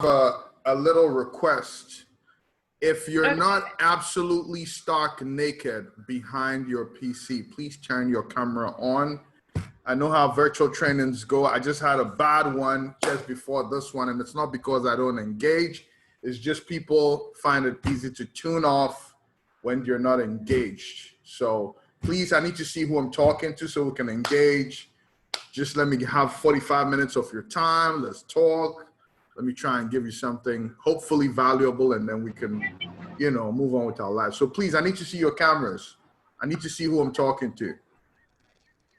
a little request. If you're not absolutely stark naked behind your PC, please turn your camera on. I know how virtual trainings go. I just had a bad one just before this one, and it's not because I don't engage. It's just people find it easy to tune off when you're not engaged. So please, I need to see who I'm talking to so we can engage. Just let me have 45 minutes of your time. Let's talk. Let me try and give you something hopefully valuable, and then we can, you know, move on with our lives. So please, I need to see your cameras. I need to see who I'm talking to.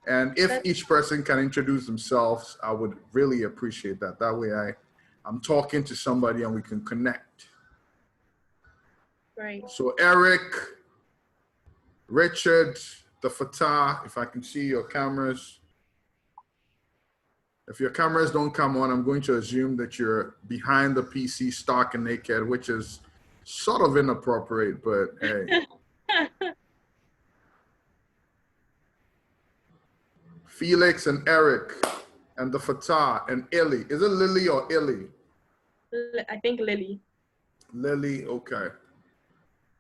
And if each person can introduce themselves, I would really appreciate that. That way I'm talking to somebody and we can connect. Great. So Eric, Richard, the Fatah, if I can see your cameras. If your cameras don't come on, I'm going to assume that you're behind the PC stark and naked, which is sort of inappropriate, but hey. Felix and Eric and the Fatah and Illy. Is it Lily or Illy? I think Lily. Lily, okay.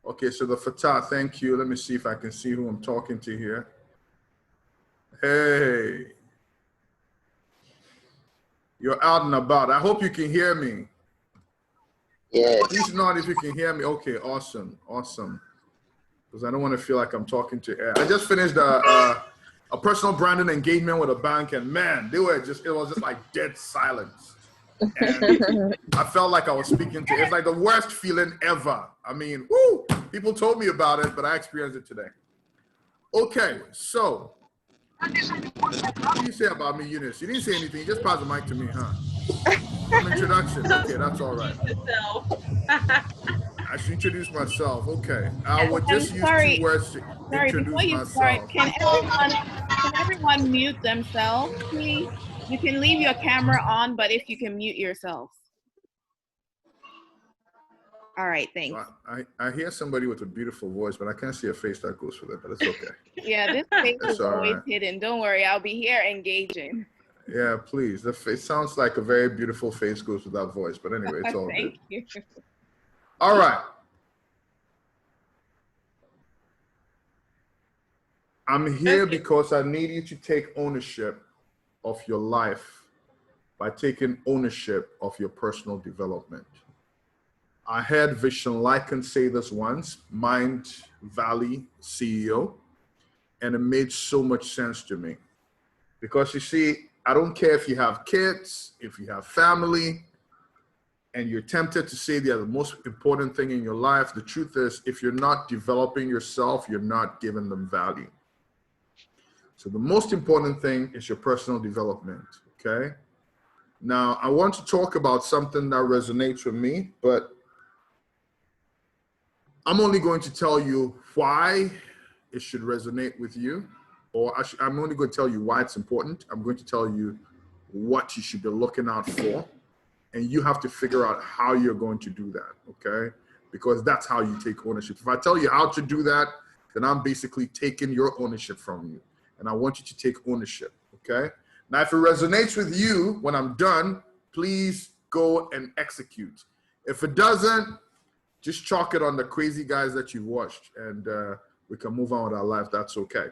Okay, so the Fatah, thank you. Let me see if I can see who I'm talking to here. Hey. You're out and about. I hope you can hear me. Yeah. Please nod if you can hear me. Okay, awesome, awesome. Because I don't want to feel like I'm talking to air. I just finished a personal branding engagement with a bank, and man, it was just like dead silence. And I felt like I was speaking to, it's like the worst feeling ever. I mean, whoo, people told me about it, but I experienced it today. Okay, so what did you say about me, Eunice? You didn't say anything. You just passed the mic to me, huh? Some introduction. Okay, that's all right. I should introduce myself. Okay, I would just use 2 words to introduce myself. Can everyone mute themselves, please? You can leave your camera on, but if you can mute yourself. All right, thanks. I hear somebody with a beautiful voice, but I can't see a face that goes with it, but it's okay. Yeah, this face is always hidden. Don't worry, I'll be here engaging. Yeah, please. The face sounds like a very beautiful face goes with that voice, but anyway, it's all good. Thank you. All right. I'm here because I need you to take ownership of your life by taking ownership of your personal development. I heard Vision Lycan say this once, Mind Valley CEO, and it made so much sense to me. Because you see, I don't care if you have kids, if you have family, and you're tempted to say they're the most important thing in your life. The truth is, if you're not developing yourself, you're not giving them value. So the most important thing is your personal development, okay? Now, I want to talk about something that resonates with me, but I'm only going to tell you why it should resonate with you, or I'm only going to tell you why it's important. I'm going to tell you what you should be looking out for, and you have to figure out how you're going to do that, okay? Because that's how you take ownership. If I tell you how to do that, then I'm basically taking your ownership from you, and I want you to take ownership, okay? Now, if it resonates with you when I'm done, please go and execute. If it doesn't, just chalk it on the crazy guys that you've watched, and we can move on with our life. That's okay.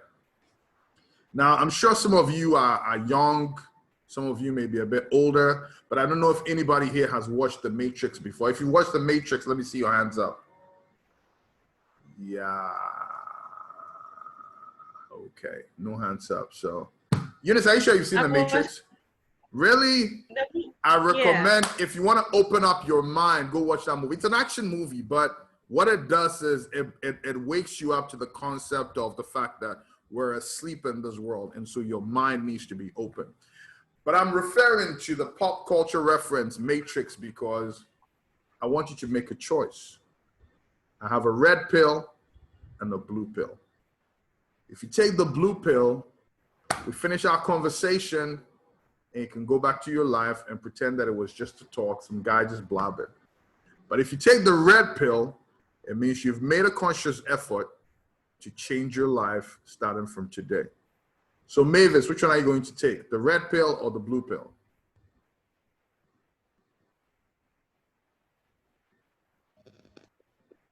Now, I'm sure some of you are young. Some of you may be a bit older, but I don't know if anybody here has watched The Matrix before. If you watched The Matrix, let me see your hands up. Yeah. Okay, no hands up. So, Eunice, are you sure you've seen The Matrix? Really? I recommend, if you want to open up your mind, go watch that movie. It's an action movie, but what it does is it wakes you up to the concept of the fact that we're asleep in this world, and so your mind needs to be open. But I'm referring to the pop culture reference Matrix because I want you to make a choice. I have a red pill and a blue pill. If you take the blue pill, we finish our conversation, and you can go back to your life and pretend that it was just a talk, some guy just blabbing. But if you take the red pill, it means you've made a conscious effort to change your life starting from today. So Mavis, which one are you going to take? The red pill or the blue pill?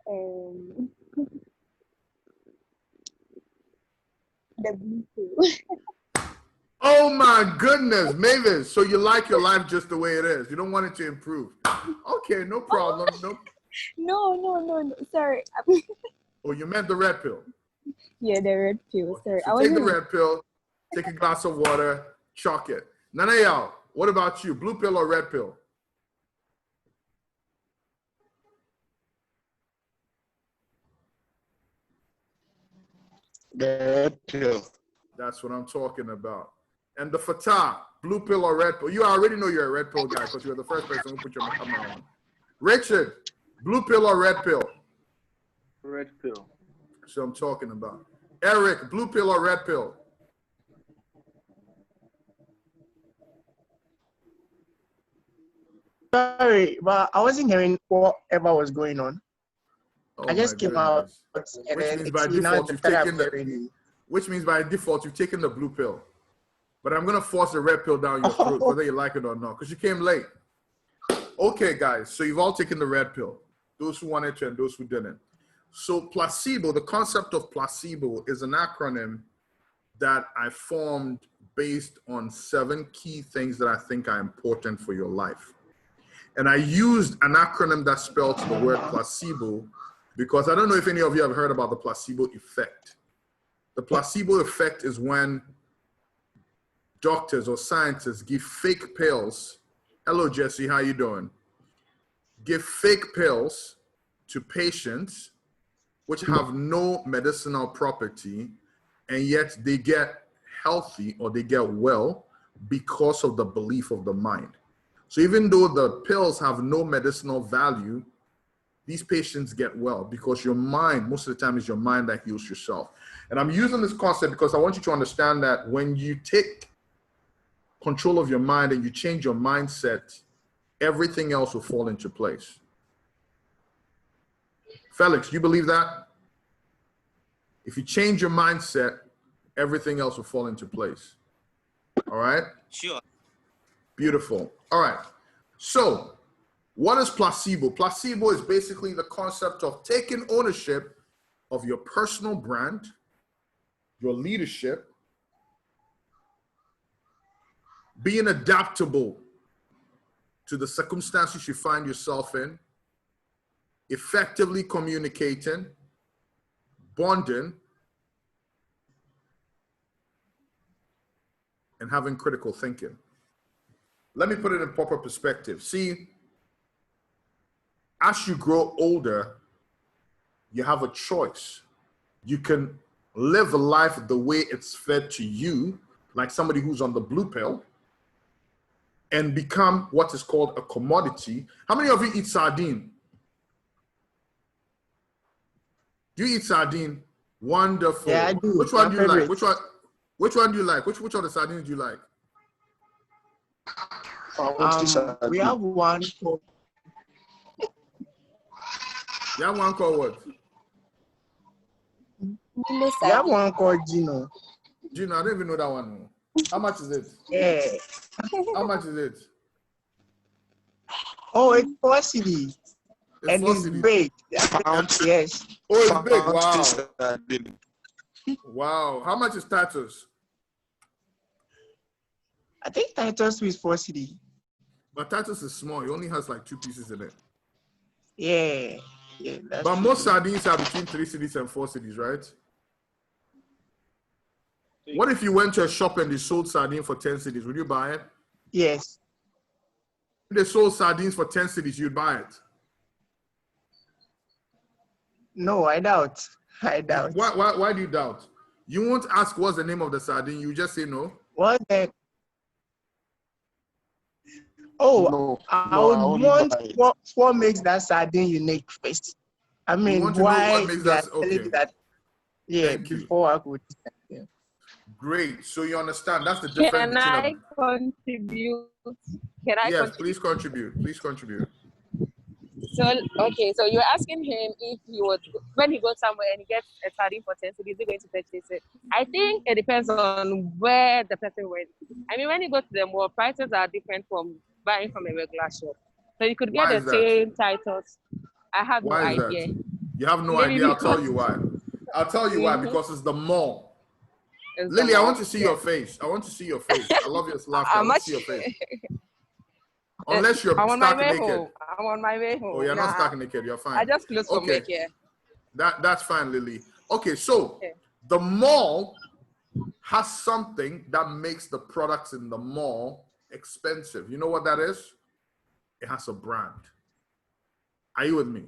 Um, the blue pill. Oh my goodness, Mavis. So you like your life just the way it is. You don't want it to improve. Okay, no problem. No. No. Sorry. Oh, you meant the red pill. Yeah, the red pill. Sorry. So take the red pill, take a glass of water, chalk it. None of y'all. What about you? Blue pill or red pill? The red pill. That's what I'm talking about. And the Fatah, blue pill or red pill? You already know you're a red pill guy because you were the first person who put your camera on. Richard, blue pill or red pill? Red pill. That's what I'm talking about. Eric, blue pill or red pill? Sorry, but I wasn't hearing whatever was going on. Oh, I just came out. Which means by default you've taken the. Which means by default you've taken the blue pill. But I'm gonna force the red pill down your throat, whether you like it or not, because you came late. Okay, guys. So you've all taken the red pill. Those who wanted to and those who didn't. So placebo, the concept of placebo is an acronym that I formed based on 7 key things that I think are important for your life. And I used an acronym that spells the word placebo because I don't know if any of you have heard about the placebo effect. The placebo effect is when doctors or scientists give fake pills. Hello, Jesse, how you doing? Give fake pills to patients which have no medicinal property, and yet they get healthy or they get well because of the belief of the mind. So even though the pills have no medicinal value, these patients get well because your mind, most of the time, is your mind that heals yourself. And I'm using this concept because I want you to understand that when you take control of your mind and you change your mindset, everything else will fall into place. Felix, you believe that? If you change your mindset, everything else will fall into place. All right? Sure. Beautiful. All right. So, what is placebo? Placebo is basically the concept of taking ownership of your personal brand, your leadership, being adaptable to the circumstances you find yourself in, effectively communicating, bonding, and having critical thinking. Let me put it in proper perspective. See, as you grow older, you have a choice. You can live a life the way it's fed to you, like somebody who's on the blue pill, and become what is called a commodity. How many of you eat sardine? Do you eat sardine? Wonderful. Yeah, I do. Which one do you like? Which one do you like? Which of the sardines do you like? We have one called. You have one called what? We have one called Gino. Gino, I don't even know that one. How much is it? Yeah. How much is it? Oh, it's 4 cedis. And 4 it's cedis. big. Yes. Oh, it's big. Wow. Wow. How much is Titus? I think Titus is 4 cedis. But Titus is small. He only has like 2 pieces in it. Yeah. Yeah. But most sardines are between 3 cedis and 4 cedis, right? What if you went to a shop and they sold sardine for 10 cedis? Would you buy it? Yes. If they sold sardines for 10 cedis, you'd buy it? No, I doubt. I doubt. Why do you doubt? You won't ask what's the name of the sardine. You just say no. What the? Oh, No, I would want what makes that sardine unique first. I mean, why what makes that okay? That, yeah, Thank you. before I could. Yeah. Great. So you understand that's the difference. Can I contribute? Can I? Yes, contribute? please contribute. Please contribute. So okay, so you're asking him if he would, when he goes somewhere and he gets a sardine for 10 cedis, is he going to purchase it? I think it depends on where the person went. I mean, when you go to the mall, prices are different from buying from a regular shop. So you could get the same titles. I have no idea. You have no idea. I'll tell you why. I'll tell you why. Because it's the mall. It's Lily, the I mall. want to see your face. I want to see your face. I love your laughter. I I'm want to see your face. Unless you're I'm on my stark way naked. home. I'm on my way home. Oh, you're not stark naked. You're fine. I just close for Okay. make, yeah. That's fine, Lily. Okay, so the mall has something that makes the products in the mall expensive. You know what that is? It has a brand. Are you with me?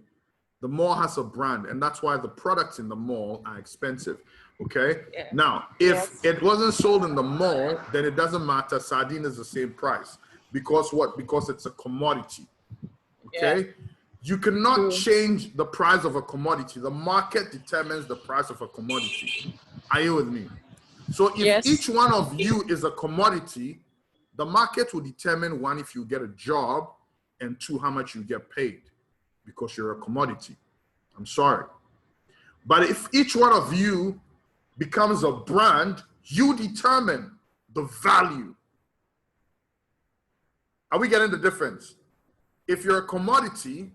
The mall has a brand, and that's why the products in the mall are expensive. Okay? Yeah. Now, if it wasn't sold in the mall, then it doesn't matter. Sardine is the same price. Because what? Because it's a commodity. Okay? Yeah. You cannot change the price of a commodity. The market determines the price of a commodity. Are you with me? So if each one of you is a commodity, the market will determine, one, if you get a job, and two, how much you get paid, because you're a commodity. I'm sorry. But if each one of you becomes a brand, you determine the value. Are we getting the difference? If you're a commodity,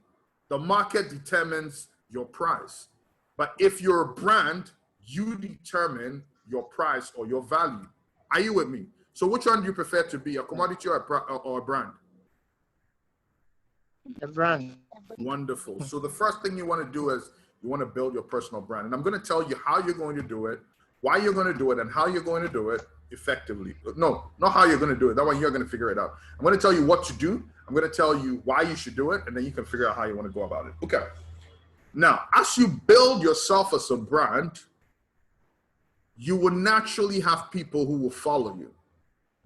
the market determines your price. But if you're a brand, you determine your price or your value. Are you with me? So which one do you prefer to be, a commodity or a brand? A brand. Wonderful. So the first thing you want to do is you want to build your personal brand. And I'm going to tell you how you're going to do it, why you're going to do it, and how you're going to do it effectively. No, not how you're going to do it. That one you're going to figure it out. I'm going to tell you what to do. I'm going to tell you why you should do it, and then you can figure out how you want to go about it. Okay. Now, as you build yourself as a brand, you will naturally have people who will follow you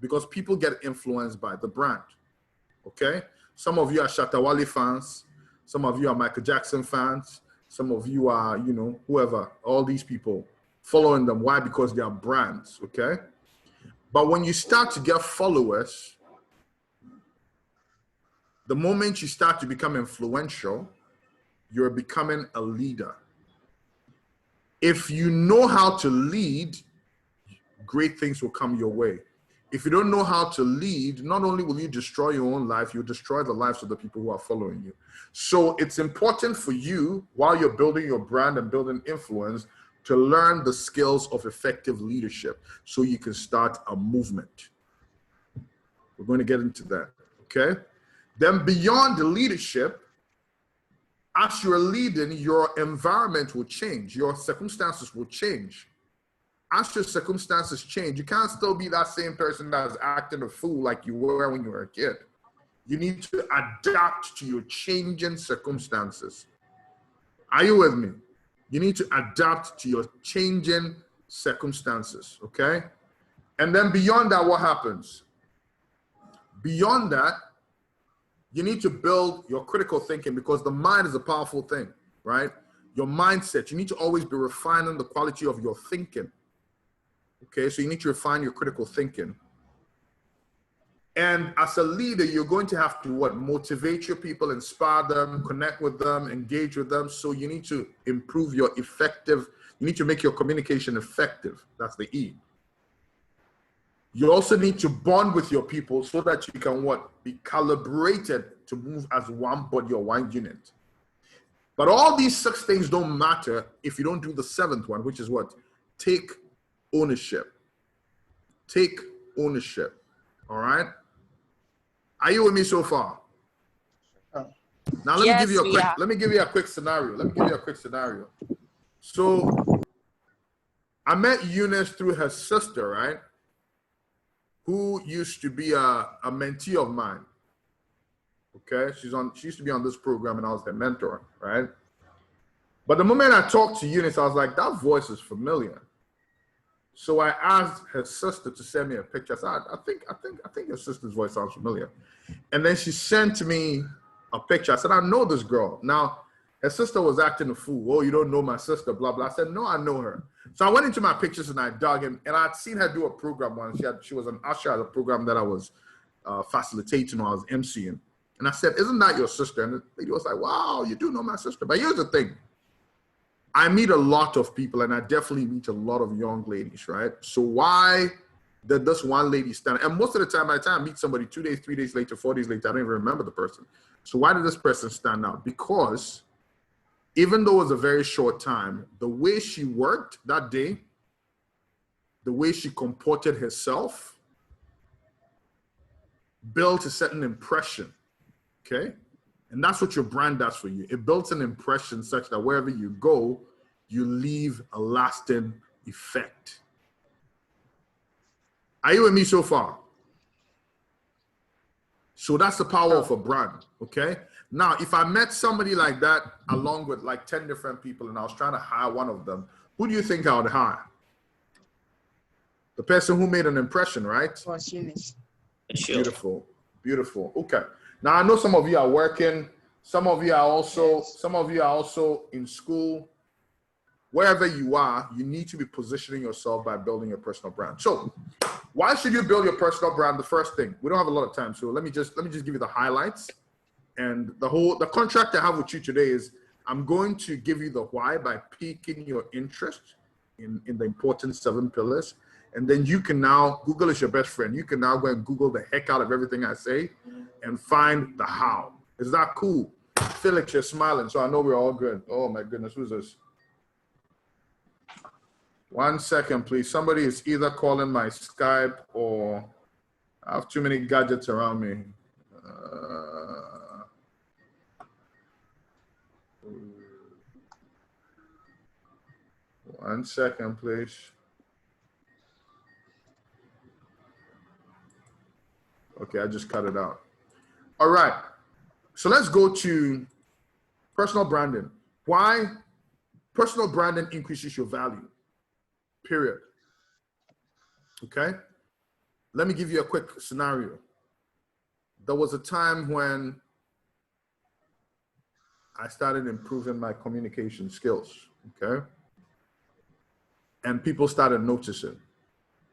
because people get influenced by the brand. Okay? Some of you are Shatta Wale fans. Some of you are Michael Jackson fans. Some of you are, you know, whoever, all these people following them. Why? Because they are brands. Okay? But when you start to get followers, the moment you start to become influential, you're becoming a leader. If you know how to lead, great things will come your way. If you don't know how to lead, not only will you destroy your own life, you'll destroy the lives of the people who are following you. So it's important for you, while you're building your brand and building influence, to learn the skills of effective leadership so you can start a movement. We're going to get into that, okay? Then beyond the leadership, as you're leading, your environment will change. Your circumstances will change. As your circumstances change, you can't still be that same person that's acting a fool like you were when you were a kid. You need to adapt to your changing circumstances. Are you with me? You need to adapt to your changing circumstances, okay? And then beyond that, what happens? Beyond that, you need to build your critical thinking, because the mind is a powerful thing, right? Your mindset, you need to always be refining the quality of your thinking. Okay, so you need to refine your critical thinking. And as a leader, you're going to have to what? Motivate your people, inspire them, connect with them, engage with them. So you need to improve your you need to make your communication effective. That's the E. You also need to bond with your people so that you can what? Be calibrated to move as one body or one unit. But all these 6 things don't matter if you don't do the 7th one, which is what? Take ownership. Take ownership. All right? Are you with me so far? Now let me give you a quick scenario. So I met Eunice through her sister, right? Who used to be a mentee of mine. Okay, she used to be on this program and I was her mentor, right? But the moment I talked to Eunice, I was like, that voice is familiar. So I asked her sister to send me a picture. I said, I think your sister's voice sounds familiar. And then she sent me a picture. I said, I know this girl. Now, her sister was acting a fool. Oh, you don't know my sister, blah, blah. I said, no, I know her. So I went into my pictures and I dug in, and I'd seen her do a program once. She was an usher at a program that I was facilitating or I was emceeing. And I said, isn't that your sister? And the lady was like, wow, you do know my sister. But here's the thing. I meet a lot of people, and I definitely meet a lot of young ladies, right? So why did this one lady stand? And most of the time, by the time I meet somebody 2 days, 3 days later, 4 days later, I don't even remember the person. So why did this person stand out? Because even though it was a very short time, the way she worked that day, the way she comported herself, built a certain impression, okay? And that's what your brand does for you. It builds an impression such that wherever you go, you leave a lasting effect. Are you with me so far? So that's the power of a brand, okay? Now, if I met somebody like that along with like 10 different people and I was trying to hire one of them, who do you think I would hire? The person who made an impression, right? Beautiful, beautiful. Okay. Now I know some of you are working. Some of you are also in school. Wherever you are, you need to be positioning yourself by building your personal brand. So, why should you build your personal brand? The first thing, we don't have a lot of time, so let me just give you the highlights. And the contract I have with you today is I'm going to give you the why by piquing your interest in the important 7 pillars. And then you can now, Google is your best friend. You can now go and Google the heck out of everything I say and find the how. Is that cool? Felix, you're smiling, so I know we're all good. Oh my goodness, who's this? 1 second, please. Somebody is either calling my Skype or I have too many gadgets around me. 1 second, please. Okay, I just cut it out. All right. So let's go to personal branding. Why personal branding increases your value, period. Okay. Let me give you a quick scenario. There was a time when I started improving my communication skills, okay? And people started noticing.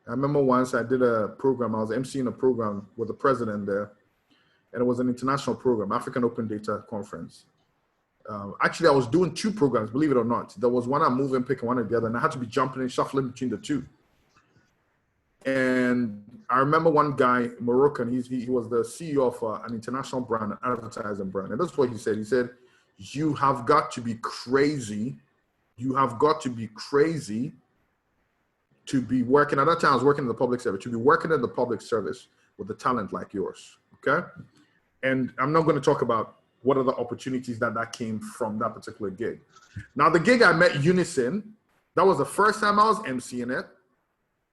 I remember once I did a program, I was emceeing a program with the president there, and it was an international program, African Open Data Conference. Actually, I was doing 2 programs, believe it or not. There was one I'm moving, picking one together, and I had to be jumping and shuffling between the 2. And I remember one guy, Moroccan, he was the CEO of an international brand, an advertising brand. And that's what he said. He said, you have got to be crazy. You have got to be crazy to be working, at that time I was working in the public service, to be working in the public service with a talent like yours, okay? And I'm not going to talk about what are the opportunities that came from that particular gig. Now, the gig I met Unison, that was the first time I was emceeing it.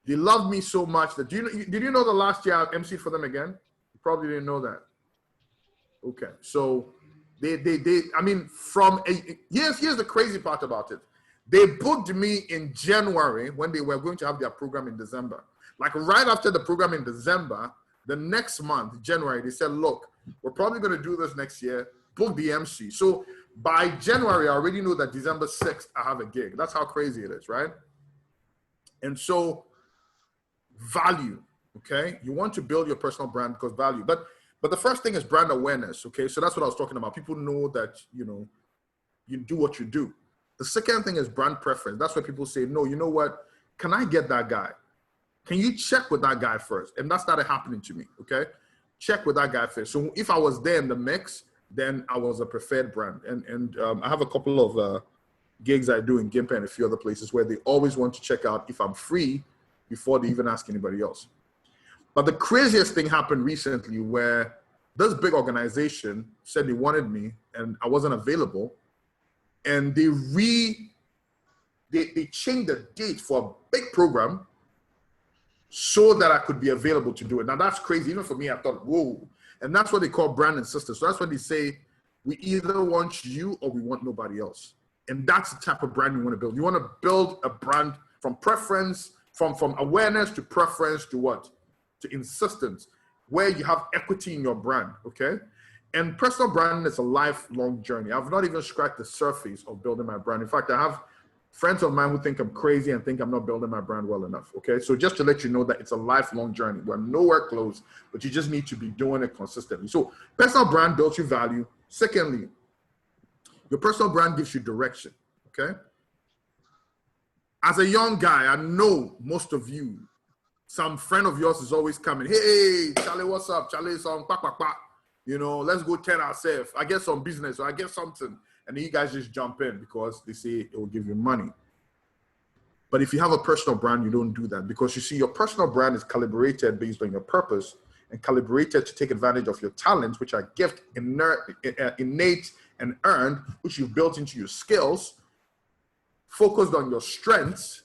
They loved me so much that, did you know the last year I emceed for them again? You probably didn't know that. Okay, so here's the crazy part about it. They booked me in January when they were going to have their program in December. Like right after the program in December, the next month, January, they said, look, we're probably going to do this next year, book the MC. So by January, I already know that December 6th, I have a gig. That's how crazy it is, right? And so value, okay? You want to build your personal brand because value. But the first thing is brand awareness, okay? So that's what I was talking about. People know that, you do what you do. The second thing is brand preference. That's where people say, no, you know what? Can I get that guy? Can you check with that guy first? And that started happening to me, okay? Check with that guy first. So if I was there in the mix, then I was a preferred brand. And I have a couple of gigs I do in Gimpe and a few other places where they always want to check out if I'm free before they even ask anybody else. But the craziest thing happened recently where this big organization said they wanted me and I wasn't available. And they changed the date for a big program so that I could be available to do it. Now that's crazy. Even for me, I thought, whoa. And that's what they call brand and sister. So that's when they say, we either want you or we want nobody else. And that's the type of brand you want to build. You want to build a brand from preference, from awareness to preference to what? To insistence, where you have equity in your brand, okay? And personal branding is a lifelong journey. I've not even scratched the surface of building my brand. In fact, I have friends of mine who think I'm crazy and think I'm not building my brand well enough, okay? So just to let you know that it's a lifelong journey. We're nowhere close, but you just need to be doing it consistently. So personal brand builds you value. Secondly, your personal brand gives you direction, okay? As a young guy, I know most of you, some friend of yours is always coming, hey, Charlie, what's up? Charlie, song, quack, quack, quack. You know, let's go tell ourselves, I get some business or I get something. And then you guys just jump in because they say it will give you money. But if you have a personal brand, you don't do that because you see your personal brand is calibrated based on your purpose and calibrated to take advantage of your talents, which are gift, innate and earned, which you've built into your skills, focused on your strengths,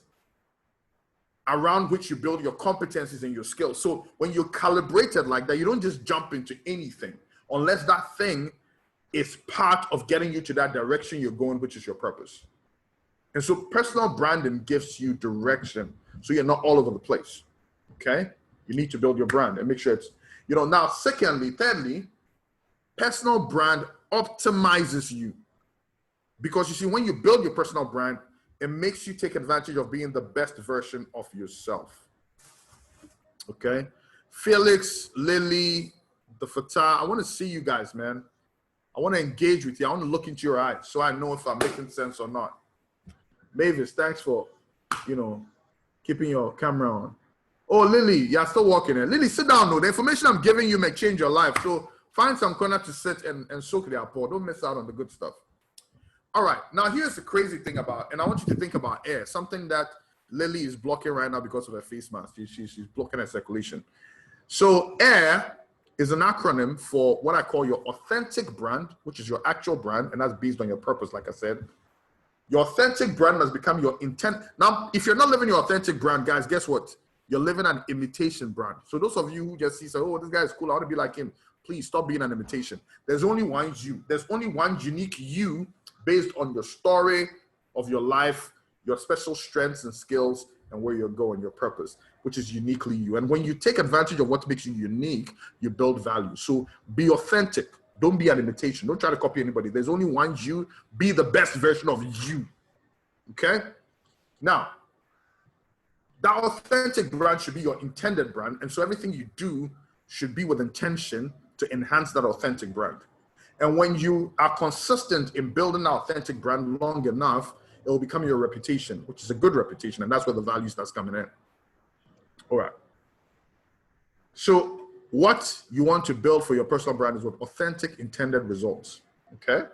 around which you build your competencies and your skills. So when you're calibrated like that, you don't just jump into anything unless that thing is part of getting you to that direction you're going, which is your purpose. And so personal branding gives you direction. So you're not all over the place, okay? You need to build your brand and make sure it's, you know, now thirdly, personal brand optimizes you. Because you see, when you build your personal brand, it makes you take advantage of being the best version of yourself, okay? Felix, Lily, the Fatah, I want to see you guys, man. I want to engage with you. I want to look into your eyes so I know if I'm making sense or not. Mavis, thanks for, you know, keeping your camera on. Oh, Lily, you're still walking there. Lily, sit down, though. The information I'm giving you may change your life. So find some corner to sit and soak the apple. Don't miss out on the good stuff. All right. Now, here's the crazy thing about, and I want you to think about air, something that Lily is blocking right now because of her face mask. She's blocking her circulation. So air is an acronym for what I call your authentic brand, which is your actual brand, and that's based on your purpose, like I said. Your authentic brand must become your intent. Now, if you're not living your authentic brand, guys, guess what? You're living an imitation brand. So those of you who just see, say, oh, this guy is cool, I want to be like him. Please stop being an imitation. There's only one you. There's only one unique you based on your story of your life, your special strengths and skills, and where you're going, your purpose, which is uniquely you. And when you take advantage of what makes you unique, you build value. So be authentic. Don't be an imitation. Don't try to copy anybody. There's only one you. Be the best version of you. Okay? Now, that authentic brand should be your intended brand. And so everything you do should be with intention to enhance that authentic brand. And when you are consistent in building that authentic brand long enough, it will become your reputation, which is a good reputation. And that's where the value starts coming in. All right. So what you want to build for your personal brand is with authentic intended results. Okay?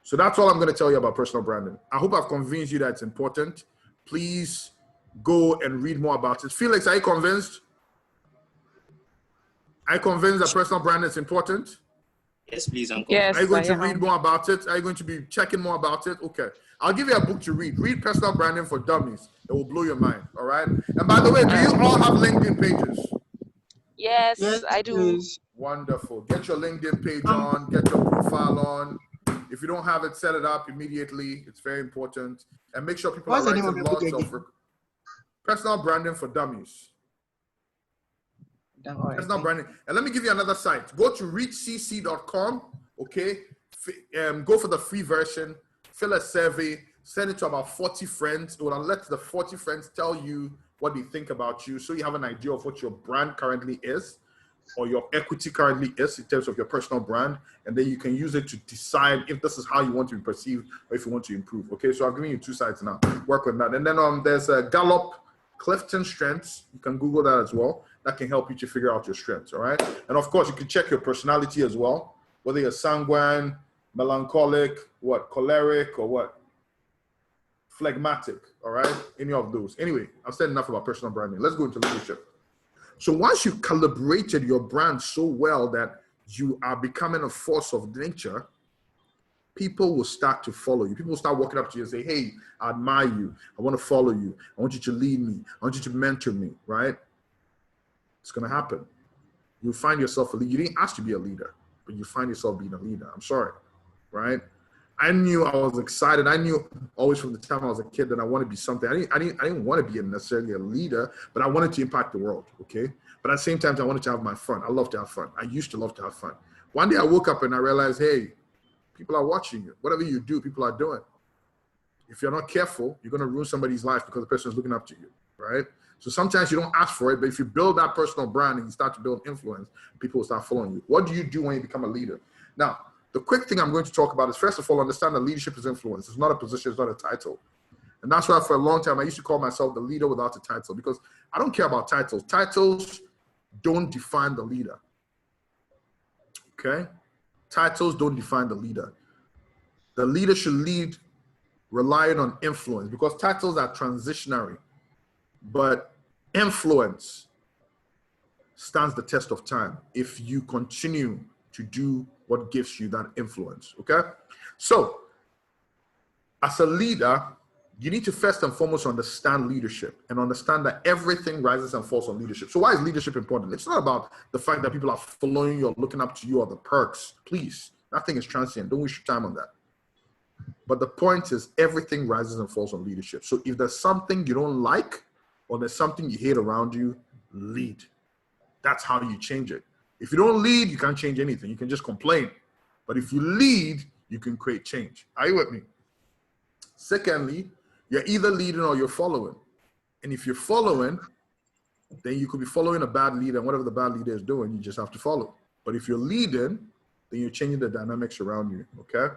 So that's all I'm going to tell you about personal branding. I hope I've convinced you that it's important. Please go and read more about it. Felix, are you convinced? Are you convinced that personal branding is important? Yes, please, Uncle. Yes, are you going to read more about it? Are you going to be checking more about it? Okay. I'll give you a book to read. Read Personal Branding for Dummies. It will blow your mind. All right. And by the way, do you all have LinkedIn pages? Yes, I do. Please. Wonderful. Get your LinkedIn page on. Get your profile on. If you don't have it, set it up immediately. It's very important. And make sure people What's are the name writing of the book lots again? of Personal Branding for Dummies. Personal branding. And let me give you another site. Go to reachcc.com. Okay. Go for the free version. Fill a survey. Send it to about 40 friends. It will let the 40 friends tell you what they think about you, so you have an idea of what your brand currently is, or your equity currently is in terms of your personal brand, and then you can use it to decide if this is how you want to be perceived or if you want to improve. Okay, so I've given you 2 sites now. Work on that. And then there's a Gallup Clifton Strengths. You can Google that as well. That can help you to figure out your strengths, all right? And of course, you can check your personality as well, whether you're sanguine, melancholic, choleric, or what? Phlegmatic, all right? Any of those. Anyway, I've said enough about personal branding. Let's go into leadership. So once you've calibrated your brand so well that you are becoming a force of nature, people will start to follow you. People will start walking up to you and say, hey, I admire you. I want to follow you. I want you to lead me. I want you to mentor me, right? It's going to happen. You'll find yourself a leader. You didn't ask to be a leader, but you find yourself being a leader. I'm sorry, right? I knew I was excited. I knew always from the time I was a kid that I want to be something. I didn't want to be necessarily a leader, but I wanted to impact the world, okay? But at the same time, I wanted to have my fun. I love to have fun. I used to love to have fun. One day I woke up and I realized, hey, people are watching you. Whatever you do, people are doing. If you're not careful, you're going to ruin somebody's life because the person is looking up to you, right? So sometimes you don't ask for it, but if you build that personal brand and you start to build influence, people will start following you. What do you do when you become a leader? Now, the quick thing I'm going to talk about is, first of all, understand that leadership is influence. It's not a position, it's not a title. And that's why for a long time, I used to call myself the leader without a title, because I don't care about titles. Titles don't define the leader, okay? Titles don't define the leader. The leader should lead relying on influence, because titles are transitionary, but influence stands the test of time if you continue to do what gives you that influence, okay? So, as a leader, you need to first and foremost understand leadership and understand that everything rises and falls on leadership. So why is leadership important? It's not about the fact that people are following you or looking up to you or the perks. Please, nothing is transient. Don't waste your time on that. But the point is, everything rises and falls on leadership. So if there's something you don't like or there's something you hate around you, lead. That's how you change it. If you don't lead, you can't change anything. You can just complain. But if you lead, you can create change. Are you with me? Secondly, you're either leading or you're following. And if you're following, then you could be following a bad leader, and whatever the bad leader is doing, you just have to follow. But if you're leading, then you're changing the dynamics around you, okay?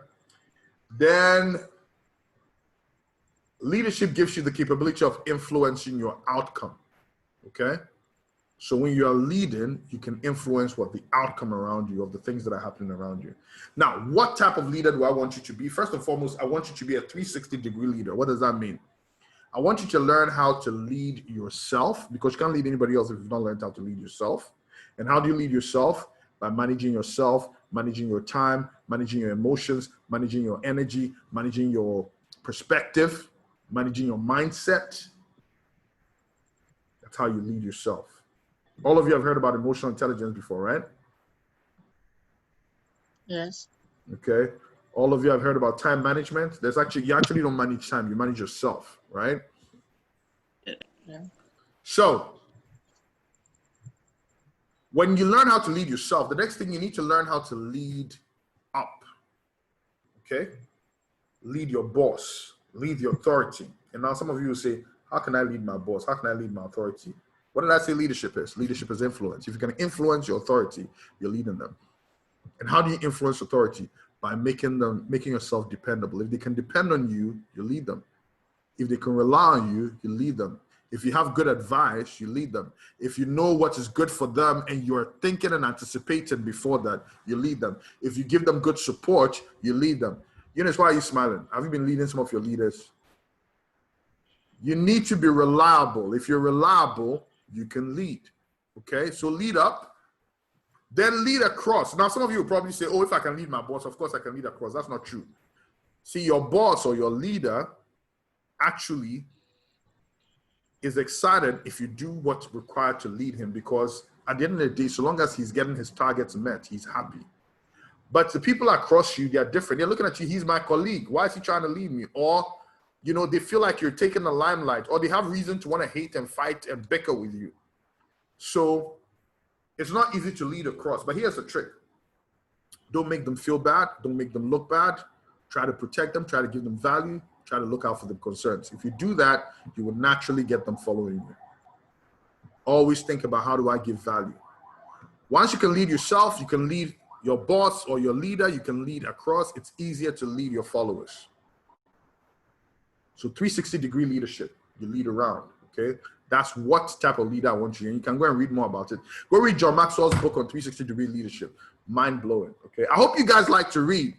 Then leadership gives you the capability of influencing your outcome, okay? So when you are leading, you can influence what the outcome around you of the things that are happening around you. Now, what type of leader do I want you to be? First and foremost, I want you to be a 360-degree leader. What does that mean? I want you to learn how to lead yourself, because you can't lead anybody else if you've not learned how to lead yourself. And how do you lead yourself? By managing yourself, managing your time, managing your emotions, managing your energy, managing your perspective, managing your mindset. That's how you lead yourself. All of you have heard about emotional intelligence before, right? Yes. Okay. All of you have heard about time management. You actually don't manage time, you manage yourself, right? Yeah. So when you learn how to lead yourself, the next thing you need to learn how to lead up. Okay? Lead your boss, lead your authority. And now some of you will say, how can I lead my boss? How can I lead my authority? What did I say leadership is? Leadership is influence. If you can influence your authority, you're leading them. And how do you influence authority? By making yourself dependable. If they can depend on you, you lead them. If they can rely on you, you lead them. If you have good advice, you lead them. If you know what is good for them and you're thinking and anticipating before that, you lead them. If you give them good support, you lead them. Eunice, why are you smiling? Have you been leading some of your leaders? You need to be reliable. If you're reliable, you can lead. Okay, so lead up, then lead across. Now, some of you will probably say, oh, if I can lead my boss, of course I can lead across. That's not true. See, your boss or your leader actually is excited if you do what's required to lead him, because at the end of the day, so long as he's getting his targets met, he's happy. But the people across you, they're different. They're looking at you, he's my colleague. Why is he trying to lead me? Or, you know, they feel like you're taking the limelight, or they have reason to want to hate and fight and bicker with you. So it's not easy to lead across, but here's the trick. Don't make them feel bad. Don't make them look bad. Try to protect them. Try to give them value. Try to look out for their concerns. If you do that, you will naturally get them following you. Always think about, how do I give value? Once you can lead yourself, you can lead your boss or your leader, you can lead across. It's easier to lead your followers. So 360-degree leadership, you lead around, okay? That's what type of leader I want you. And you can go and read more about it. Go read John Maxwell's book on 360-degree leadership. Mind-blowing, okay? I hope you guys like to read.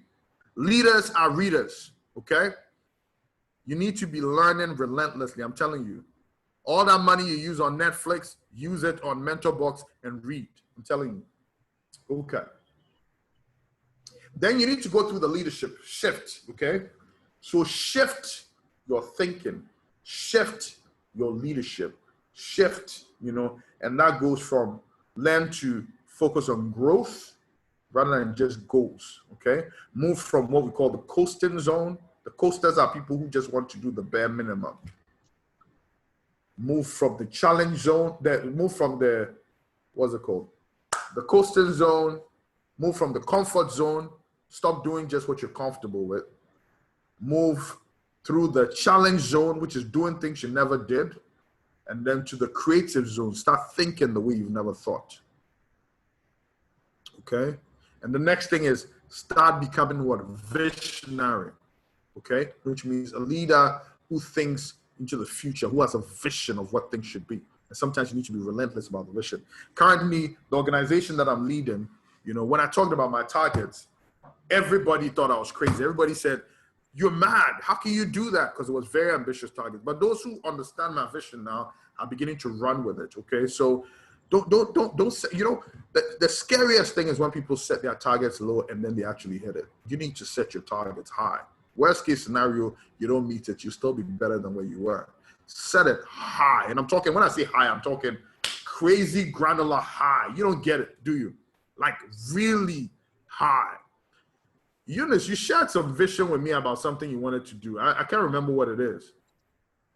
Leaders are readers, okay? You need to be learning relentlessly, I'm telling you. All that money you use on Netflix, use it on MentorBox and read. I'm telling you. Okay. Then you need to go through the leadership shift, okay? So shift your thinking, shift your leadership, shift, you know, and that goes from learn to focus on growth rather than just goals, okay? Move from what we call the coasting zone. The coasters are people who just want to do the bare minimum. Move from the challenge zone, move from the, what's it called? The coasting zone, move from the comfort zone, stop doing just what you're comfortable with. Move through the challenge zone, which is doing things you never did, and then to the creative zone, start thinking the way you've never thought. Okay? And the next thing is start becoming what? Visionary. Okay? Which means a leader who thinks into the future, who has a vision of what things should be. And sometimes you need to be relentless about the vision. Currently, the organization that I'm leading, you know, when I talked about my targets, everybody thought I was crazy. Everybody said, "You're mad. How can you do that?" Because it was very ambitious targets. But those who understand my vision now are beginning to run with it. Okay, so don't say, you know, the scariest thing is when people set their targets low and then they actually hit it. You need to set your targets high. Worst case scenario, you don't meet it, you still be better than where you were. Set it high. And I'm talking, when I say high, I'm talking crazy granular high. You don't get it, do you? Like really high. Eunice, you shared some vision with me about something you wanted to do. I can't remember what it is.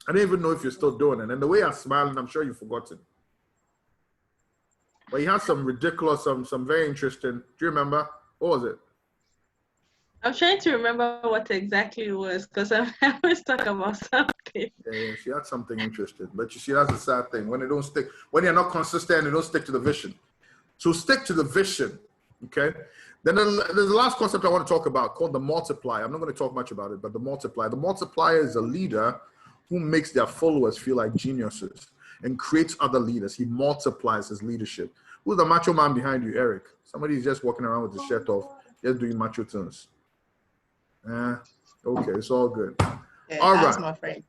I don't even know if you're still doing it. And the way you're smiling, I'm sure you've forgotten. But you had some ridiculous, some very interesting. Do you remember? What was it? I'm trying to remember what exactly it was because I always talk about something. Yeah, she had something interesting. But you see, that's the sad thing. When they don't stick, when you're not consistent, they don't stick to the vision. So stick to the vision, okay? Then there's the last concept I want to talk about called the multiplier. I'm not going to talk much about it, but the multiplier. The multiplier is a leader who makes their followers feel like geniuses and creates other leaders. He multiplies his leadership. Who's the macho man behind you, Eric? Somebody's just walking around with his shirt off, just doing macho turns. Okay, it's all good. Yeah, all that's right. my friend.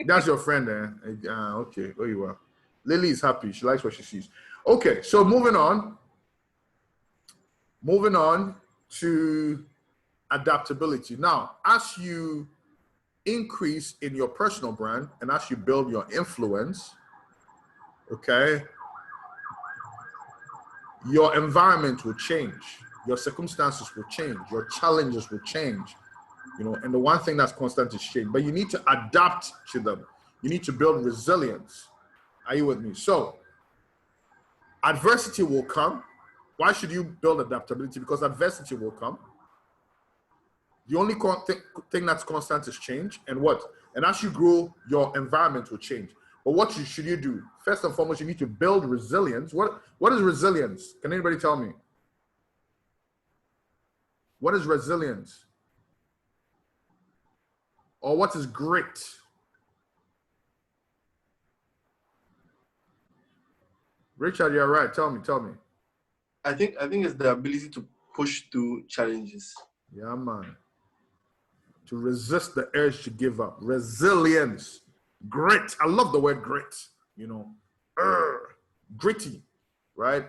That's your friend, eh? Okay, there you are. Lily is happy. She likes what she sees. Okay, so moving on. Moving on to adaptability. Now, as you increase in your personal brand and as you build your influence, okay, your environment will change. Your circumstances will change. Your challenges will change. You know, and the one thing that's constant is change, but you need to adapt to them. You need to build resilience. Are you with me? So, adversity will come. Why should you build adaptability? Because adversity will come. The only thing that's constant is change. And what? And as you grow, your environment will change. But what should you do? First and foremost, you need to build resilience. What is resilience? Can anybody tell me? What is resilience? Or what is grit? Richard, you're right. Tell me. I think it's the ability to push through challenges. Yeah, man. To resist the urge to give up. Resilience. Grit. I love the word grit. You know, gritty, right?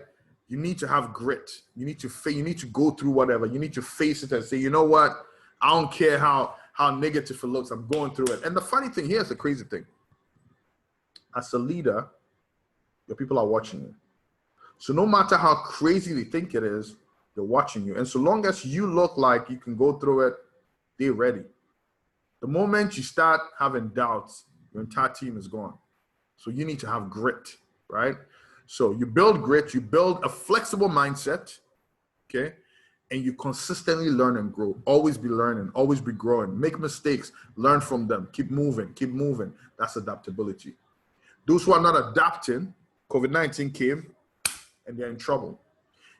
You need to have grit. You need to go through whatever. You need to face it and say, you know what? I don't care how negative it looks. I'm going through it. And the funny thing, here's the crazy thing. As a leader, your people are watching you. So no matter how crazy they think it is, they're watching you. And so long as you look like you can go through it, they're ready. The moment you start having doubts, your entire team is gone. So you need to have grit, right? So you build grit, you build a flexible mindset, okay? And you consistently learn and grow. Always be learning, always be growing. Make mistakes, learn from them, keep moving. That's adaptability. Those who are not adapting, COVID-19 came and they're in trouble.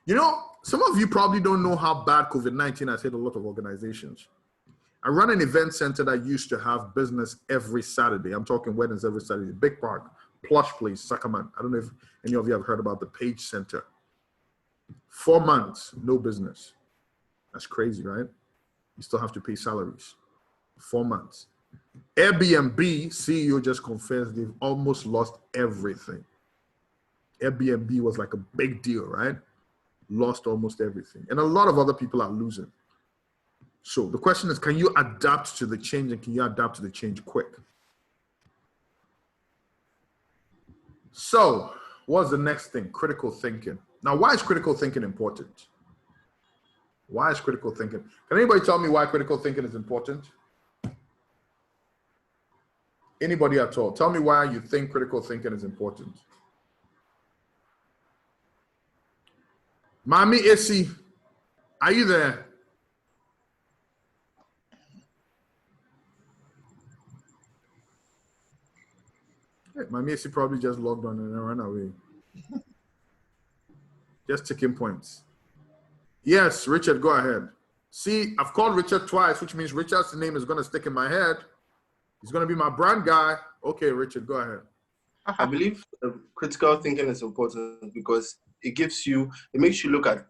You know, some of you probably don't know how bad COVID-19 has hit a lot of organizations. I run an event center that used to have business every Saturday. I'm talking weddings every Saturday. Big Park, Plush Place, Sacramento. I don't know if any of you have heard about the Page Center. 4 months, no business. That's crazy, right? You still have to pay salaries. 4 months. Airbnb CEO just confessed they've almost lost everything. Airbnb was like a big deal, right? Lost almost everything. And a lot of other people are losing. So the question is, can you adapt to the change, and can you adapt to the change quick? So what's the next thing? Critical thinking. Now, why is critical thinking important? Why is critical thinking? Can anybody tell me why critical thinking is important? Anybody at all? Tell me why you think critical thinking is important. Mami Issy, are you there? Hey, Mami Issy probably just logged on and ran away. Just taking points. Yes, Richard, go ahead. See, I've called Richard twice, which means Richard's name is going to stick in my head. He's going to be my brand guy. Okay, Richard, go ahead. I believe critical thinking is important because it makes you look at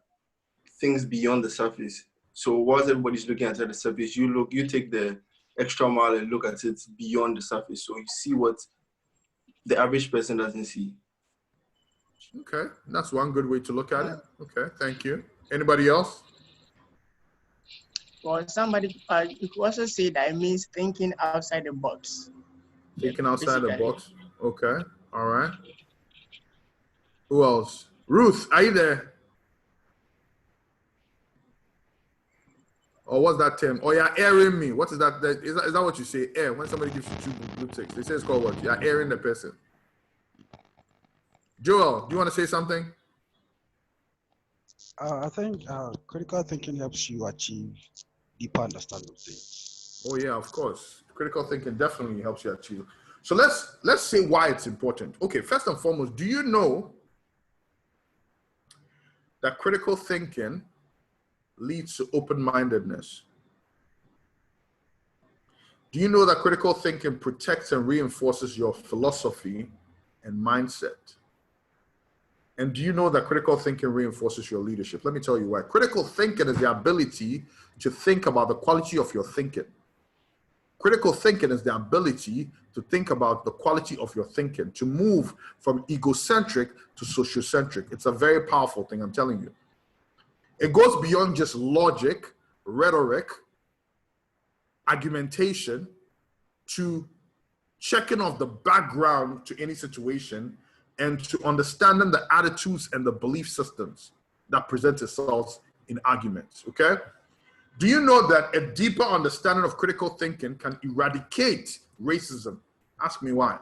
things beyond the surface. So whilst everybody's looking at the surface, you take the extra mile and look at it beyond the surface. So you see what the average person doesn't see. Okay, that's one good way to look at it. Okay, thank you. Anybody else? Well, somebody, you could also say that it means thinking outside the box. Thinking outside the box. Okay, all right. Who else? Ruth, are you there? Or what's that term? Oh, you're airing me. What is that? Is that what you say? Air. When somebody gives you two blue ticks, they say it's called what? You're airing the person. Joel, do you want to say something? I think critical thinking helps you achieve deeper understanding of things. Oh yeah, of course. Critical thinking definitely helps you achieve. So let's say why it's important. Okay, first and foremost, do you know that critical thinking leads to open-mindedness? Do you know that critical thinking protects and reinforces your philosophy and mindset? And do you know that critical thinking reinforces your leadership? Let me tell you why. Critical thinking is the ability to think about the quality of your thinking. Critical thinking is the ability to think about the quality of your thinking, to move from egocentric to sociocentric. It's a very powerful thing, I'm telling you. It goes beyond just logic, rhetoric, argumentation, to checking off the background to any situation and to understanding the attitudes and the belief systems that present itself in arguments, okay? Do you know that a deeper understanding of critical thinking can eradicate racism? Ask me why.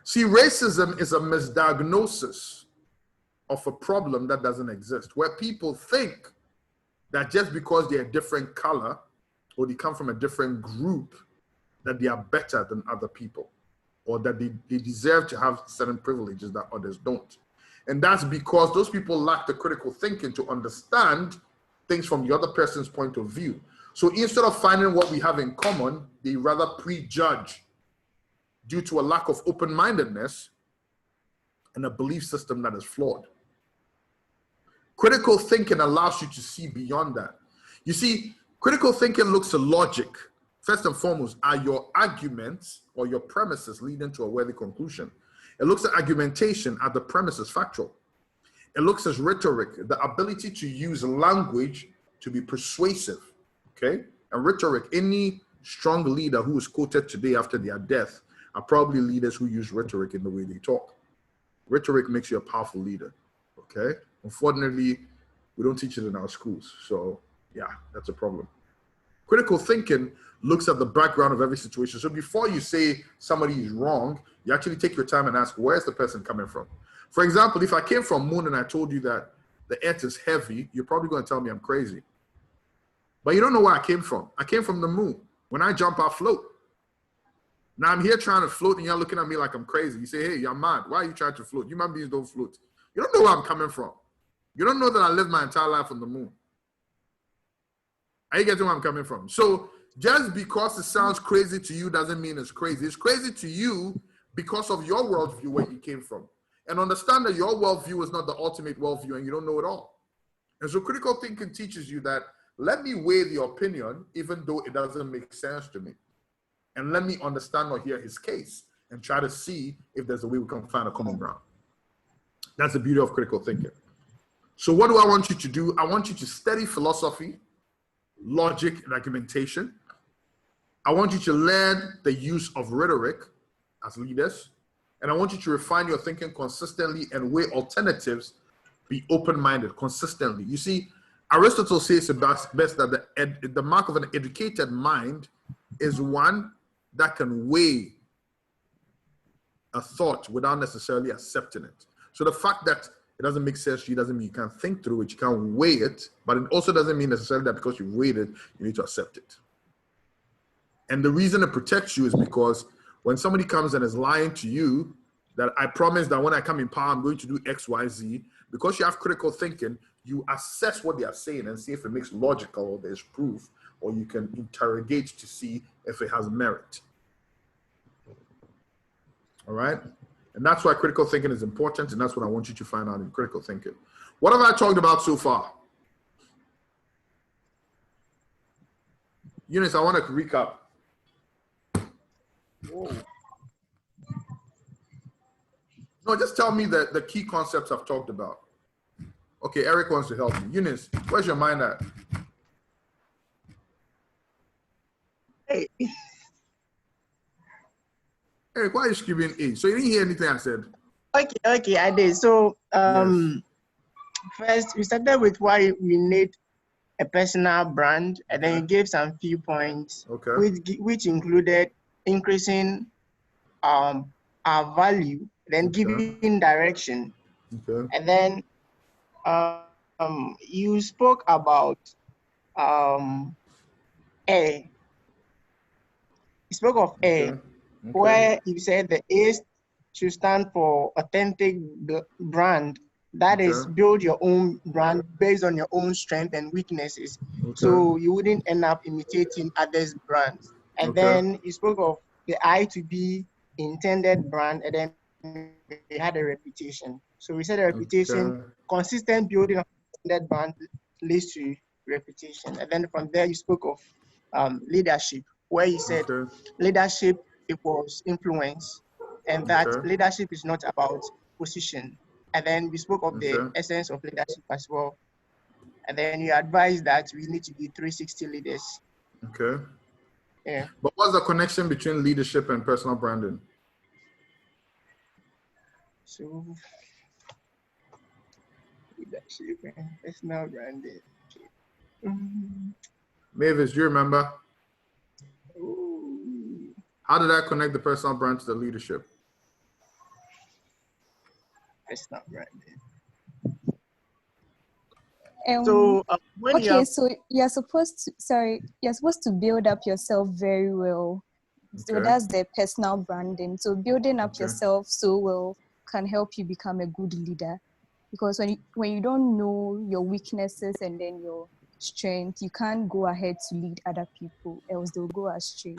See, racism is a misdiagnosis of a problem that doesn't exist, where people think that just because they're a different color or they come from a different group, that they are better than other people, or that they deserve to have certain privileges that others don't. And that's because those people lack the critical thinking to understand things from the other person's point of view. So instead of finding what we have in common, they rather prejudge due to a lack of open-mindedness and a belief system that is flawed. Critical thinking allows you to see beyond that. You see, critical thinking looks at logic. First and foremost, are your arguments or your premises leading to a worthy conclusion? It looks at argumentation. Are the premises factual? It looks at rhetoric, the ability to use language to be persuasive, okay? And rhetoric, any strong leader who is quoted today after their death are probably leaders who use rhetoric in the way they talk. Rhetoric makes you a powerful leader, okay? Unfortunately, we don't teach it in our schools. So yeah, that's a problem. Critical thinking looks at the background of every situation. So before you say somebody is wrong, you actually take your time and ask, where's the person coming from? For example, if I came from Moon and I told you that the earth is heavy, you're probably going to tell me I'm crazy. But you don't know where I came from. I came from the moon. When I jump, I float. Now I'm here trying to float and you're looking at me like I'm crazy. You say, hey, you're mad. Why are you trying to float? Human beings don't float. You don't know where I'm coming from. You don't know that I lived my entire life on the moon. Are you getting where I'm coming from? So just because it sounds crazy to you doesn't mean it's crazy. It's crazy to you because of your worldview, where you came from. And understand that your worldview is not the ultimate worldview and you don't know it all. And so critical thinking teaches you that let me weigh the opinion even though it doesn't make sense to me. And let me understand or hear his case and try to see if there's a way we can find a common ground. That's the beauty of critical thinking. So what do I want you to do? I want you to study philosophy, logic, and argumentation. I want you to learn the use of rhetoric as leaders. And I want you to refine your thinking consistently and weigh alternatives, be open-minded consistently. You see, Aristotle says it best that the mark of an educated mind is one that can weigh a thought without necessarily accepting it. So the fact that it doesn't make sense to you doesn't mean you can't think through it, you can't weigh it, but it also doesn't mean necessarily that because you weighed it, you need to accept it. And the reason it protects you is because when somebody comes and is lying to you that I promise that when I come in power, I'm going to do X, Y, Z, because you have critical thinking, you assess what they are saying and see if it makes logical or there's proof, or you can interrogate to see if it has merit. All right? And that's why critical thinking is important, and that's what I want you to find out in critical thinking. What have I talked about so far? Eunice, I want to recap. No, just tell me the key concepts I've talked about. Okay, Eric wants to help me. Eunice, where's your mind at? Hey. Eric, why are you screaming A? So you didn't hear anything I said? Okay, I did. So Yes. first we started with why we need a personal brand, and then you gave some few points, which included increasing our value, then giving direction, and then you spoke about A. You spoke of A, where you said the A should stand for authentic brand. That is, build your own brand based on your own strength and weaknesses. So you wouldn't end up imitating others' brands. And then you spoke of the I to be intended brand, and then they had a reputation. So we said a reputation, consistent building of intended brand leads to reputation. And then from there you spoke of leadership, where you said leadership equals influence, and that leadership is not about position. And then we spoke of the essence of leadership as well. And then you advised that we need to be 360 leaders. Okay. Yeah. But what's the connection between leadership and personal branding? So, leadership and personal branding. Mavis, do you remember? Ooh. How did I connect the personal brand to the leadership? Personal branding. So when so you're supposed to build up yourself very well. So that's the personal branding. So building up yourself so well can help you become a good leader, because when you don't know your weaknesses and then your strength, you can't go ahead to lead other people, else they'll go astray.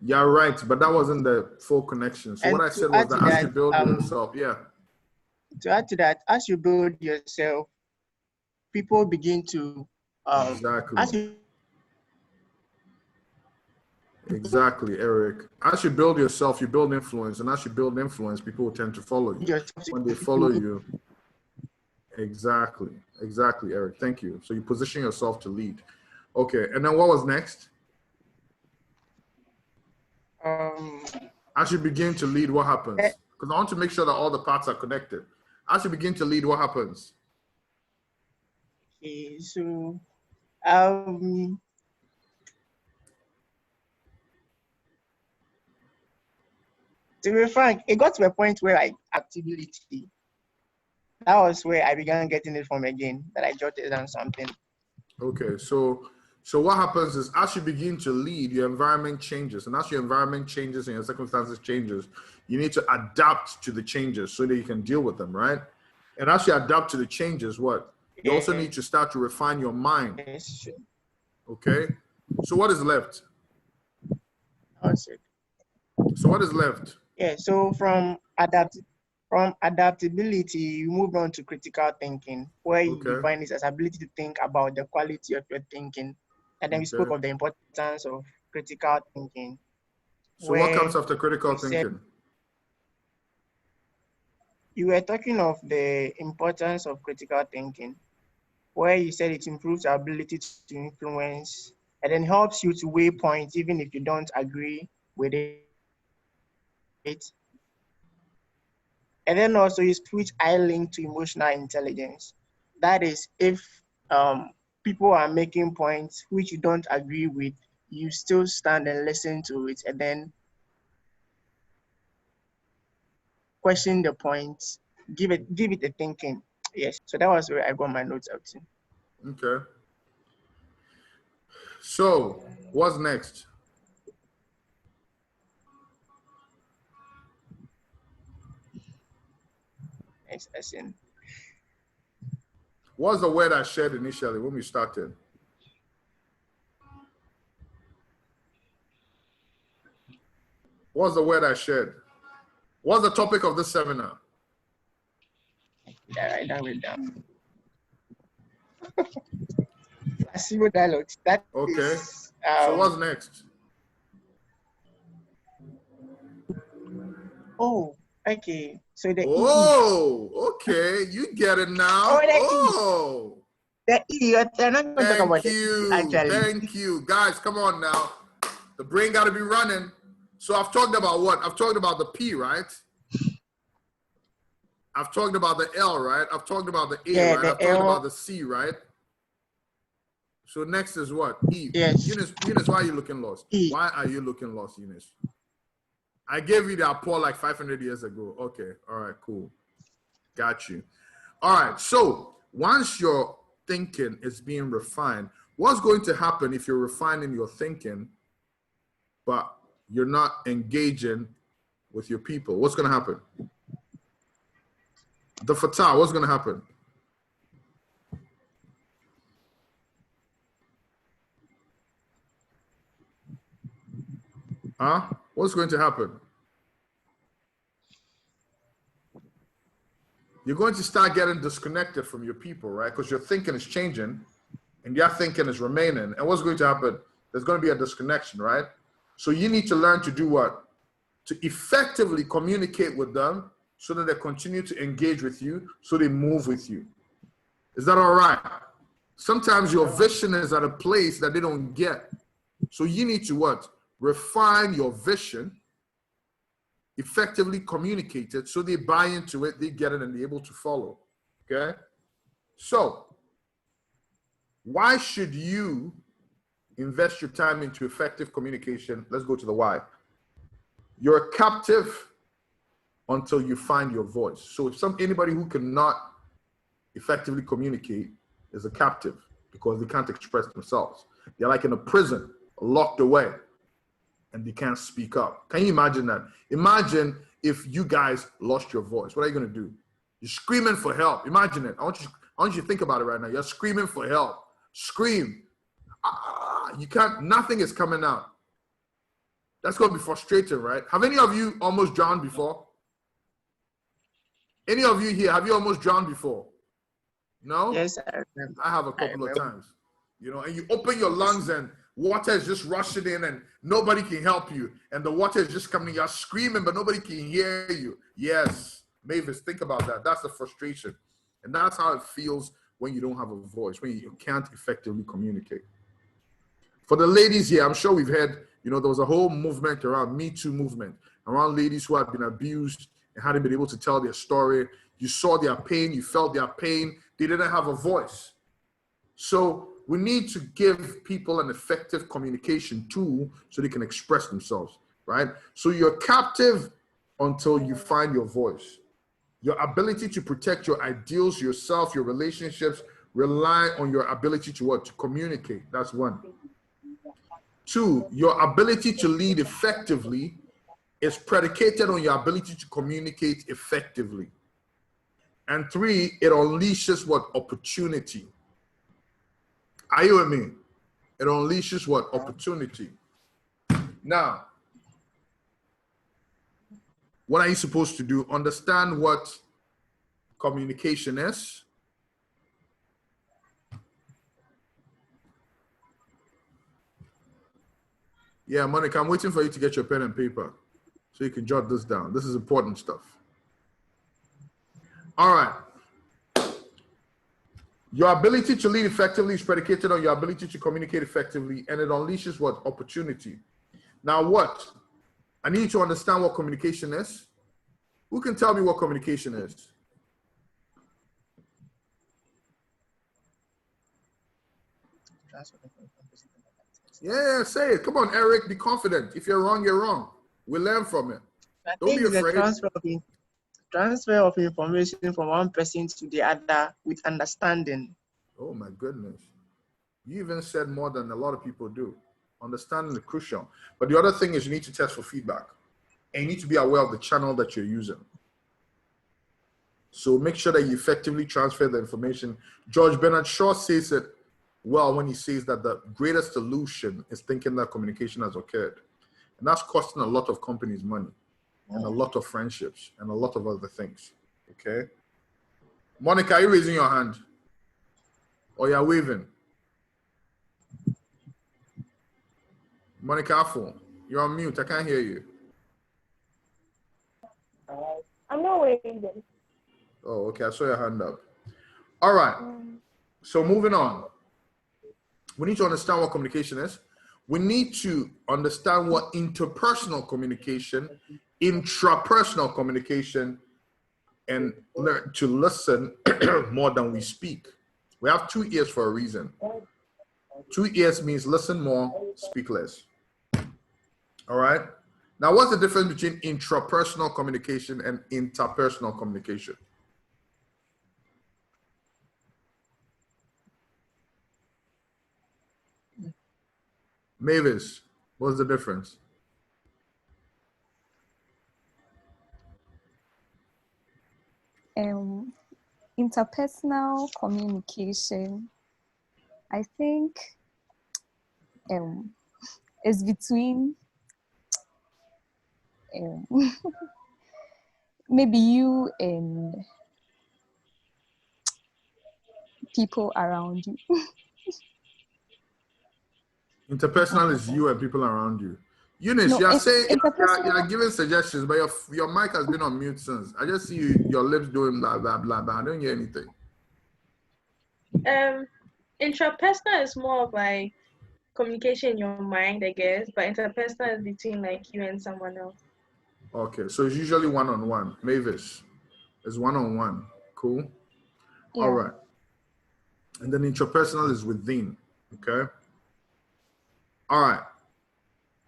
Yeah, right, but that wasn't the full connection. So what I said was that as you build yourself, to add to that, as you build yourself, people begin to Exactly, Eric. As you build yourself, you build influence, and as you build influence, people will tend to follow you. When they follow you, exactly, Eric. Thank you. So you position yourself to lead. Okay, and then what was next? As you begin to lead, what happens? Because I want to make sure that all the parts are connected. As you begin to lead, what happens? Okay, so to be frank, it got to a point where activity. That was where I began getting it from again, that I jotted down something. Okay, so what happens is as you begin to lead, your environment changes. And as your environment changes and your circumstances changes, you need to adapt to the changes so that you can deal with them, right? And as you adapt to the changes, what? You also need to start to refine your mind. Yes. Okay? So what is left? That's it. So what is left? Yeah, so from adaptability, you move on to critical thinking, where you define it as ability to think about the quality of your thinking. And then we spoke of the importance of critical thinking. So what comes after critical thinking? You were talking of the importance of critical thinking, where you said it improves your ability to influence and then helps you to weigh points even if you don't agree with it. And then also you switch I link to emotional intelligence. That is, if people are making points which you don't agree with, you still stand and listen to it and then question the points, give it a thinking. Yes, so that was where I got my notes out to. Okay. So what's next? Next lesson. What's the word I shared initially when we started? What's the word I shared? What's the topic of this seminar? Yeah, write that way down. Placebo dialogues. That is So what's next? Oh, okay. So the okay, you get it now. The E. You're not going to talk about Thank you. actually. Thank you. Guys, come on now. The brain got to be running. So I've talked about what? I've talked about the P, right? I've talked about the L, right? I've talked about the A, right? I've talked about the C, right? So next is what? E. Yes. Eunice, why are you looking lost? E. Why are you looking lost, Eunice? I gave you that pour like 500 years ago. Okay. All right, cool. Got you. All right. So once your thinking is being refined, what's going to happen if you're refining your thinking, but you're not engaging with your people? What's going to happen? The Fatah, what's going to happen? Huh? What's going to happen? You're going to start getting disconnected from your people, right? Because your thinking is changing and your thinking is remaining. And what's going to happen? There's going to be a disconnection, right? So you need to learn to do what? To effectively communicate with them so that they continue to engage with you, so they move with you. Is that all right? Sometimes your vision is at a place that they don't get. So you need to what? Refine your vision, effectively communicate it so they buy into it, they get it, and they're able to follow. Okay? So, why should you invest your time into effective communication? Let's go to the why. You're a captive until you find your voice. So if anybody who cannot effectively communicate is a captive because they can't express themselves. They're like in a prison, locked away, and they can't speak up. Can you imagine that? Imagine if you guys lost your voice. What are you going to do? You're screaming for help. Imagine it. I want you to think about it right now. You're screaming for help. Scream. You can't, nothing is coming out. That's going to be frustrating, right? Have any of you almost drowned before? Any of you here, have you almost drowned before? No? Yes, I remember. I have a couple of times. You know, and you open your lungs and water is just rushing in and nobody can help you. And the water is just coming, you're screaming, but nobody can hear you. Yes, Mavis, think about that. That's the frustration. And that's how it feels when you don't have a voice, when you can't effectively communicate. For the ladies here, I'm sure we've heard, you know, there was a whole movement around Me Too movement, around ladies who had been abused and hadn't been able to tell their story. You saw their pain, you felt their pain. They didn't have a voice. So we need to give people an effective communication tool so they can express themselves, right? So you're captive until you find your voice. Your ability to protect your ideals, yourself, your relationships, rely on your ability to what? To communicate. That's one. Two, your ability to lead effectively is predicated on your ability to communicate effectively. And three, it unleashes what? Opportunity. Are you with me? It unleashes what? Opportunity. Now, what are you supposed to do? Understand what communication is. Yeah, Monica, I'm waiting for you to get your pen and paper so you can jot this down. This is important stuff. All right. Your ability to lead effectively is predicated on your ability to communicate effectively, and it unleashes what? Opportunity. Now what? I need you to understand what communication is. Who can tell me what communication is? Yeah, say it. Come on, Eric, be confident. If you're wrong, you're wrong. We learn from it. Don't be afraid. The transfer of information from one person to the other with understanding. Oh my goodness. You even said more than a lot of people do. Understanding is crucial. But the other thing is you need to test for feedback. And you need to be aware of the channel that you're using. So make sure that you effectively transfer the information. George Bernard Shaw says it well when he says that the greatest illusion is thinking that communication has occurred. And that's costing a lot of companies money and a lot of friendships and a lot of other things. Okay? Monica, are you raising your hand? Or you're waving? Monica Afo, you're on mute. I can't hear you. I'm not waiting. Oh, okay. I saw your hand up. All right. So moving on. We need to understand what communication is. We need to understand what interpersonal communication, intrapersonal communication, and learn to listen more than we speak. We have 2 ears for a reason. 2 ears means listen more, speak less. All right. Now, what's the difference between intrapersonal communication and interpersonal communication? Mavis, what's the difference? Interpersonal communication, I think, is between maybe you and people around you. Interpersonal is you and people around you. Eunice, No, you're saying you're giving suggestions, but your mic has been on mute since. I just see your lips doing blah blah blah blah. I don't hear anything. Intrapersonal is more of like communication in your mind, I guess, but interpersonal is between like you and someone else. Okay, so it's usually one-on-one. Mavis is one-on-one. Cool. Yeah. All right. And then intrapersonal is within. Okay. All right.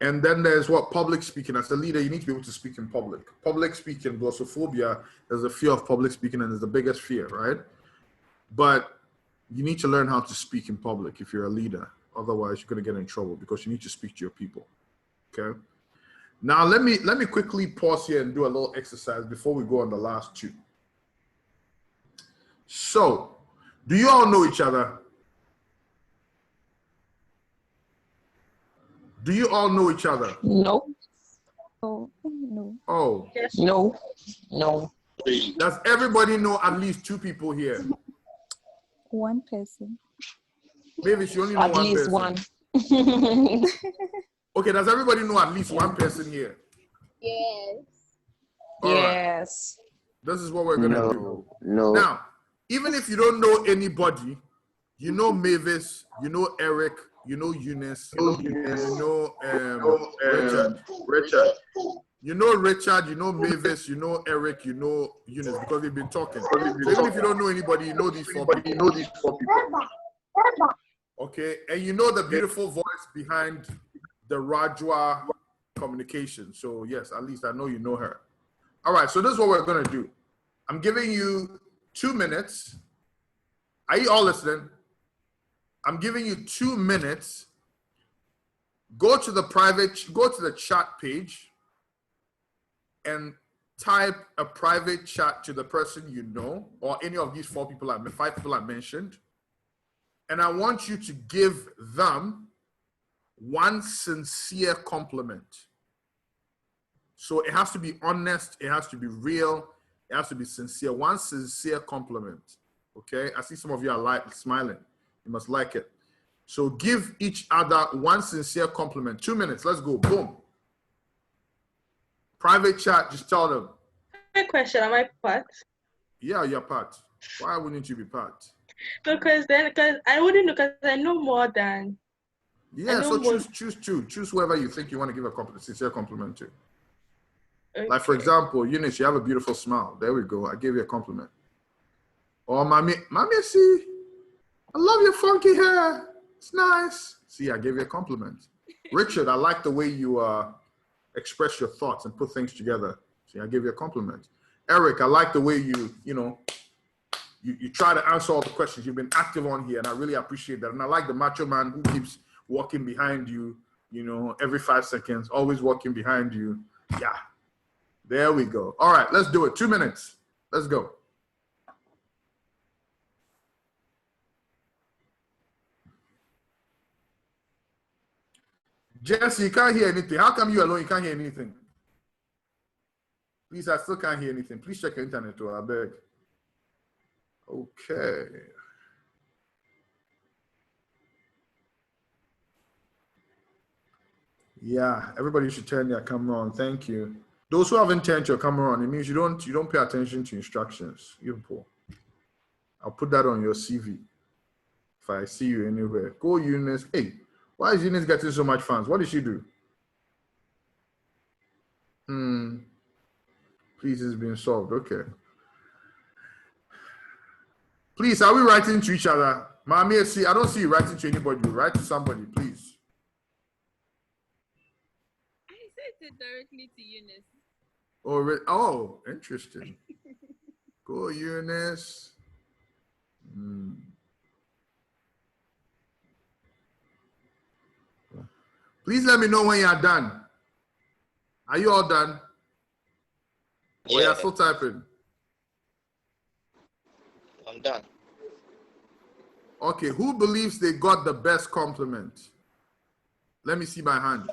And then there's what public speaking. As a leader, you need to be able to speak in public. Public speaking, glossophobia, there's a fear of public speaking, and it's the biggest fear, right? But you need to learn how to speak in public if you're a leader. Otherwise, you're going to get in trouble because you need to speak to your people. Okay. Now, let me quickly pause here and do a little exercise before we go on the last 2. So, do you all know each other? Do you all know each other? No. Oh, no. Oh. Yes. No. No. Does everybody know at least 2 people here? One person. Maybe she only know at least one. Okay, does everybody know at least one person here? Yes. All yes. Right. This is what we're gonna do. No. Now, even if you don't know anybody, you know Mavis, you know Eric, you know Eunice, you know Richard. You know Richard, you know Mavis, you know Eric, you know Eunice, because we've been talking. So even if you don't know anybody, you know these 4 people. Okay, and you know the beautiful voice behind the Rajwa communication. So yes, at least I know you know her. All right, so this is what we're gonna do. I'm giving you 2 minutes. Are you all listening? I'm giving you 2 minutes. Go to the chat page and type a private chat to the person you know, or any of these 5 people I mentioned. And I want you to give them one sincere compliment. So it has to be honest, it has to be real, it has to be sincere. One sincere compliment. Okay, I see some of you are smiling. You must like it. So give each other one sincere compliment. 2 minutes, let's go, boom. Private chat, just tell them. Quick question, am I part? Yeah, you're part. Why wouldn't you be part? Because I wouldn't, because I know more than. Yeah, so choose whoever you think you want to give a sincere compliment to. Okay. Like for example, Eunice, you have a beautiful smile. There we go. I gave you a compliment. Or Mommy, see, I love your funky hair. It's nice. See, I gave you a compliment. Richard, I like the way you express your thoughts and put things together. See, I gave you a compliment. Eric, I like the way you try to answer all the questions. You've been active on here, and I really appreciate that. And I like the macho man who keeps walking behind you, every 5 seconds, always walking behind you. Yeah, there we go. All right, let's do it. 2 minutes. Let's go. Jesse, you can't hear anything. How come you alone? You can't hear anything? Please, I still can't hear anything. Please check your internet, too, I beg. Okay. Yeah, everybody should turn their camera on. Thank you. Those who haven't turned your camera on, it means you don't pay attention to instructions. You poor. I'll put that on your CV. If I see you anywhere, go Eunice. Hey, why is Eunice getting so much fans? What did she do? Please, it's been solved. Okay. Please, are we writing to each other? Mami, see, I don't see you writing to anybody. Write to somebody, please. I sent it directly to Eunice. Oh, interesting. Go, Eunice. Please let me know when you are done. Are you all done? Yeah. Or you're still typing? I'm done. Okay, who believes they got the best compliment? Let me see my hand.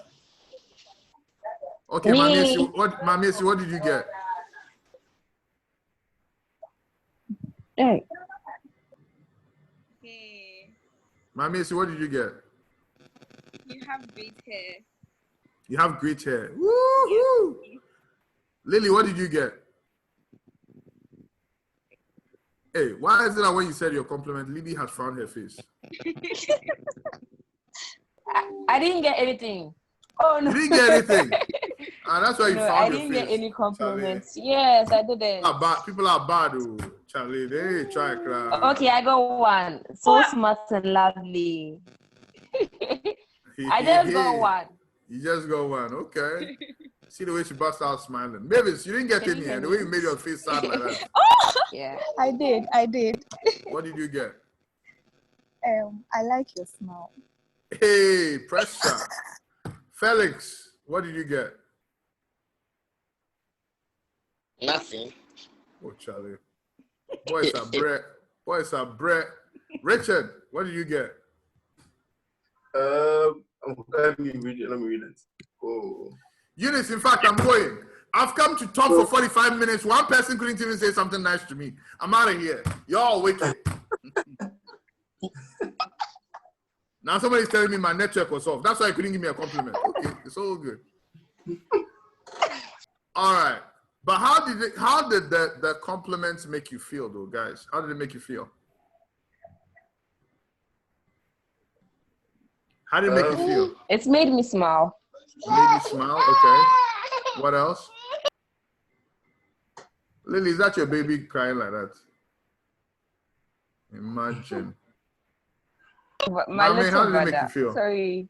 Okay, Mamiesi, what did you get? Hey. Hey, Mamiesi, what did you get? you have great hair. You have great hair. Woo-hoo! Lily, what did you get? Hey, why is it that when you said your compliment, Lily has found her face? I didn't get anything. Oh no. You didn't get anything. That's why you No, found I your didn't get face. any compliments. Charlie. Yes, I didn't. People are bad, oh, Charlie. They try cry. Okay, I got one. So smart and lovely. I just got one. You just got one. Okay. See the way she burst out smiling. Mavis, you didn't get any. The way you made your face sad like that. Oh! Yeah. I did. What did you get? I like your smile. Hey, pressure. Felix, what did you get? Nothing. Oh, Charlie. Boys are bread. Richard, what did you get? Let me read it. Oh. Eunice, in fact, I'm going. I've come to talk for 45 minutes. One person couldn't even say something nice to me. I'm out of here. Y'all wicked. Now somebody's telling me my network was off. That's why I couldn't give me a compliment. Okay, it's all good. All right. But how did the compliments make you feel though, guys? How did it make you feel? How did it make you feel? It's made me smile. It made you smile? Okay. What else? Lily, is that your baby crying like that? Imagine. My Mommy, little how did brother. it make you feel? Sorry.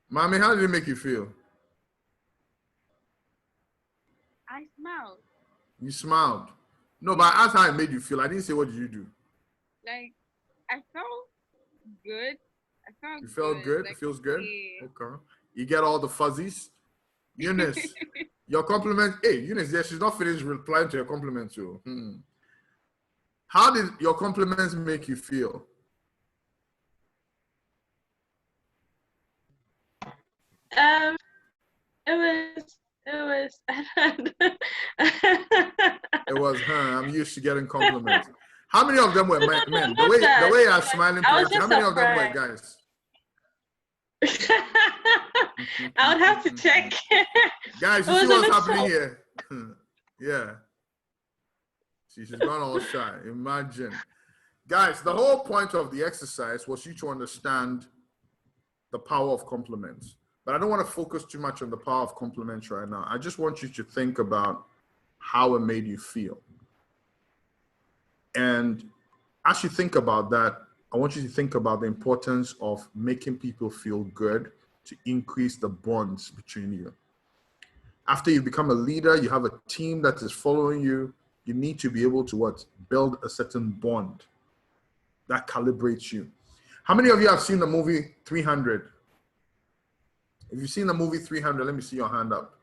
Mommy, how did it make you feel? I smiled. You smiled. No, but I asked how it made you feel. I didn't say what did you do. Like, I felt good. You felt good? Like, it feels good? Yeah. Okay. You get all the fuzzies? Eunice, your compliment. Hey, Eunice, yeah, she's not finished replying to your compliment too. How did your compliments make you feel? It was It was her. I'm used to getting compliments. How many of them were men? The way you're smiling, how many of them were guys? I would have to check. Guys, you see what's happening here? Yeah. She's gone all shy. Imagine. Guys, the whole point of the exercise was you to understand the power of compliments. But I don't want to focus too much on the power of compliments right now. I just want you to think about how it made you feel. And as you think about that, I want you to think about the importance of making people feel good to increase the bonds between you. After you become a leader, you have a team that is following you, you need to be able to build a certain bond that calibrates you. How many of you have seen the movie 300? If you've seen the movie 300, let me see your hand up.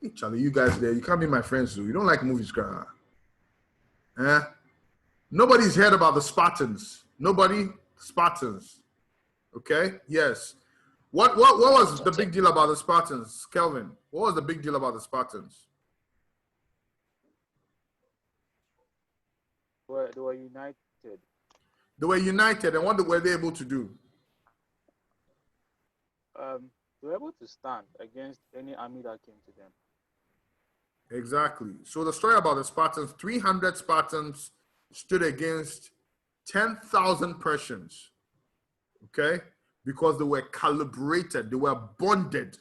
Hey, Charlie, you guys there, you can't be my friends, though. You don't like movies, girl. Nobody's heard about the Spartans. Nobody? Spartans. Okay? Yes. What was the big deal about the Spartans, Kelvin? What was the big deal about the Spartans? They were united. They were united, and what were they able to do? they were able to stand against any army that came to them. Exactly. So the story about the Spartans, 300 Spartans stood against 10,000 Persians, okay? Because they were calibrated, they were bonded,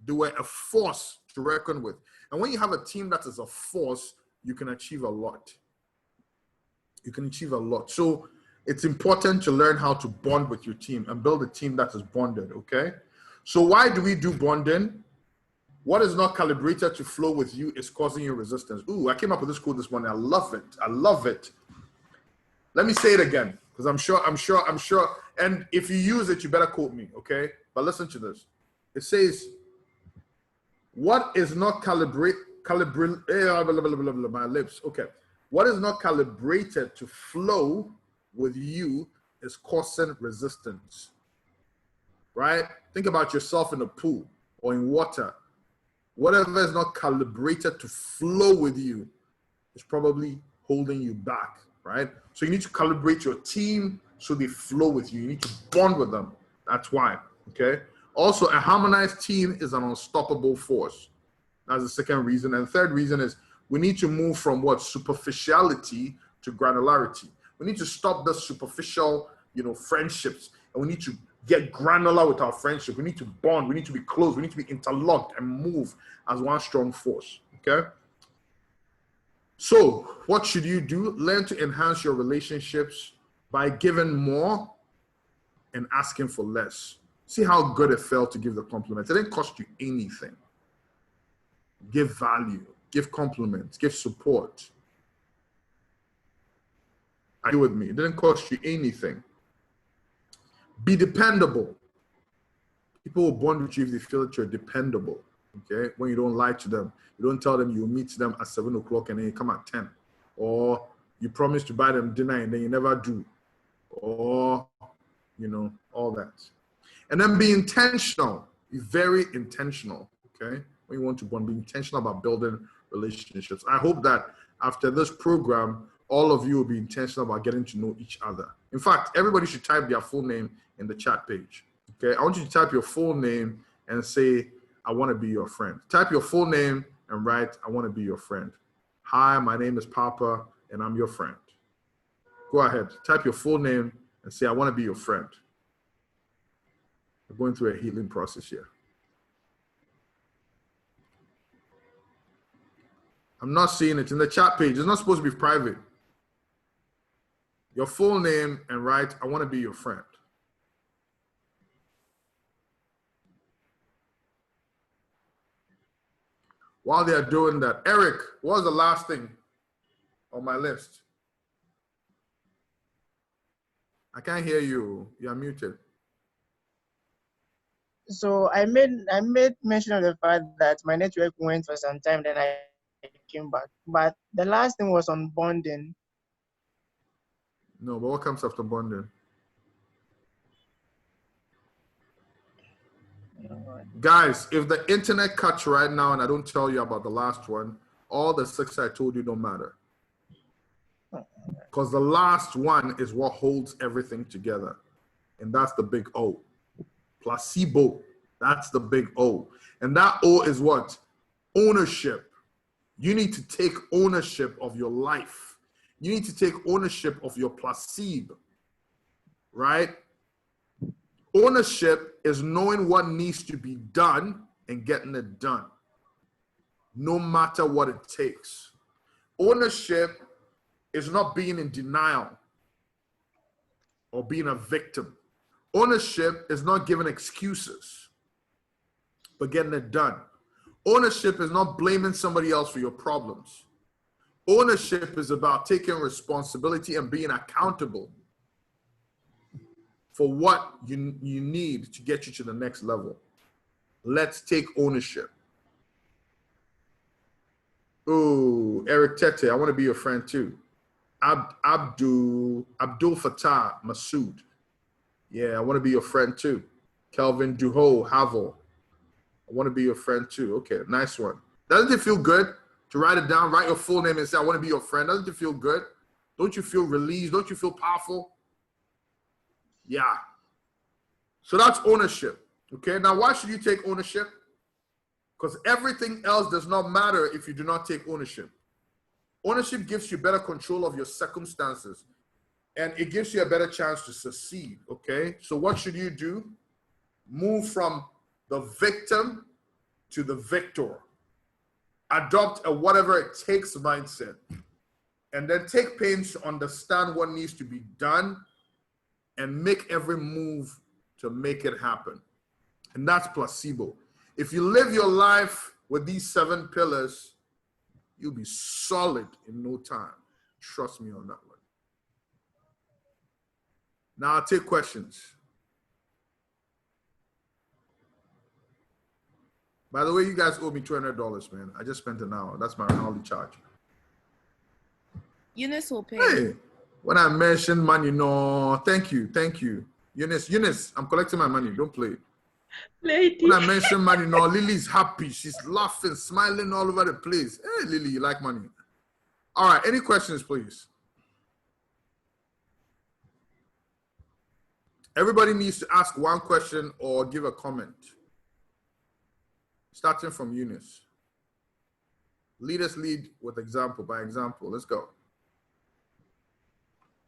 they were a force to reckon with. And when you have a team that is a force, you can achieve a lot. You can achieve a lot. So it's important to learn how to bond with your team and build a team that is bonded, okay? So why do we do bonding? What is not calibrated to flow with you is causing you resistance. Ooh, I came up with this quote this morning. I love it. I love it. Let me say it again, because I'm sure. And if you use it, you better quote me, okay? But listen to this. It says, what is not calibrated, my lips, okay. What is not calibrated to flow with you is causing resistance, right? Think about yourself in a pool or in water. Whatever is not calibrated to flow with you is probably holding you back, right? So you need to calibrate your team so they flow with you. You need to bond with them. That's why, okay? Also, a harmonized team is an unstoppable force. That's the second reason. And the third reason is we need to move from what? Superficiality to granularity. We need to stop the superficial, friendships, and we need to get granular with our friendship. We need to bond. We need to be close. We need to be interlocked and move as one strong force, okay? So what should you do? Learn to enhance your relationships by giving more and asking for less. See how good it felt to give the compliments. It didn't cost you anything. Give value, give compliments, give support. Are you with me? It didn't cost you anything. Be dependable. People will bond with you if they feel that you're dependable, okay? When you don't lie to them, you don't tell them you'll meet them at 7 o'clock and then you come at 10. Or you promise to buy them dinner and then you never do. Or, all that. And then be intentional. Be very intentional, okay? When you want to bond, be intentional about building relationships. I hope that after this program, all of you will be intentional about getting to know each other. In fact, everybody should type their full name in the chat page. Okay, I want you to type your full name and say, I want to be your friend. Type your full name and write, I want to be your friend. Hi, my name is Papa and I'm your friend. Go ahead, type your full name and say, I want to be your friend. We're going through a healing process here. I'm not seeing it in the chat page. It's not supposed to be private. Your full name and write, I want to be your friend. While they are doing that, Eric, what was the last thing on my list? I can't hear you. You're muted. So I made mention of the fact that my network went for some time, then I came back. But the last thing was on bonding. No, but what comes after bonding? Guys, if the internet cuts right now and I don't tell you about the last one, all the 6 I told you don't matter. Because the last one is what holds everything together. And that's the big O. Placebo. That's the big O. And that O is what? Ownership. You need to take ownership of your life. You need to take ownership of your placebo. Right? Ownership is knowing what needs to be done and getting it done, no matter what it takes. Ownership is not being in denial or being a victim. Ownership is not giving excuses, but getting it done. Ownership is not blaming somebody else for your problems. Ownership is about taking responsibility and being accountable for what you need to get you to the next level. Let's take ownership. Oh, Eric Tete, I want to be your friend too. Abdul Fattah Masood. Yeah, I want to be your friend too. Kelvin Duho Havel. I want to be your friend too. Okay, nice one. Doesn't it feel good to write it down, write your full name and say, I want to be your friend? Doesn't it feel good? Don't you feel released? Don't you feel powerful? Yeah. So that's ownership. Okay, now why should you take ownership? Because everything else does not matter if you do not take ownership. Ownership gives you better control of your circumstances, and it gives you a better chance to succeed, okay? So what should you do? Move from the victim to the victor. Adopt a whatever it takes mindset. And then take pains to understand what needs to be done and make every move to make it happen. And that's placebo. If you live your life with these 7 pillars, you'll be solid in no time. Trust me on that one. Now I'll take questions. By the way, you guys owe me $200, man. I just spent an hour. That's my hourly charge. Eunice will pay. Hey, when I mention money, no, thank you. Eunice, I'm collecting my money. Don't play. Lady. When I mention money, no, Lily's happy. She's laughing, smiling all over the place. Hey, Lily, you like money. All right, any questions, please? Everybody needs to ask one question or give a comment. Starting from Eunice. Leaders lead with example, by example. Let's go.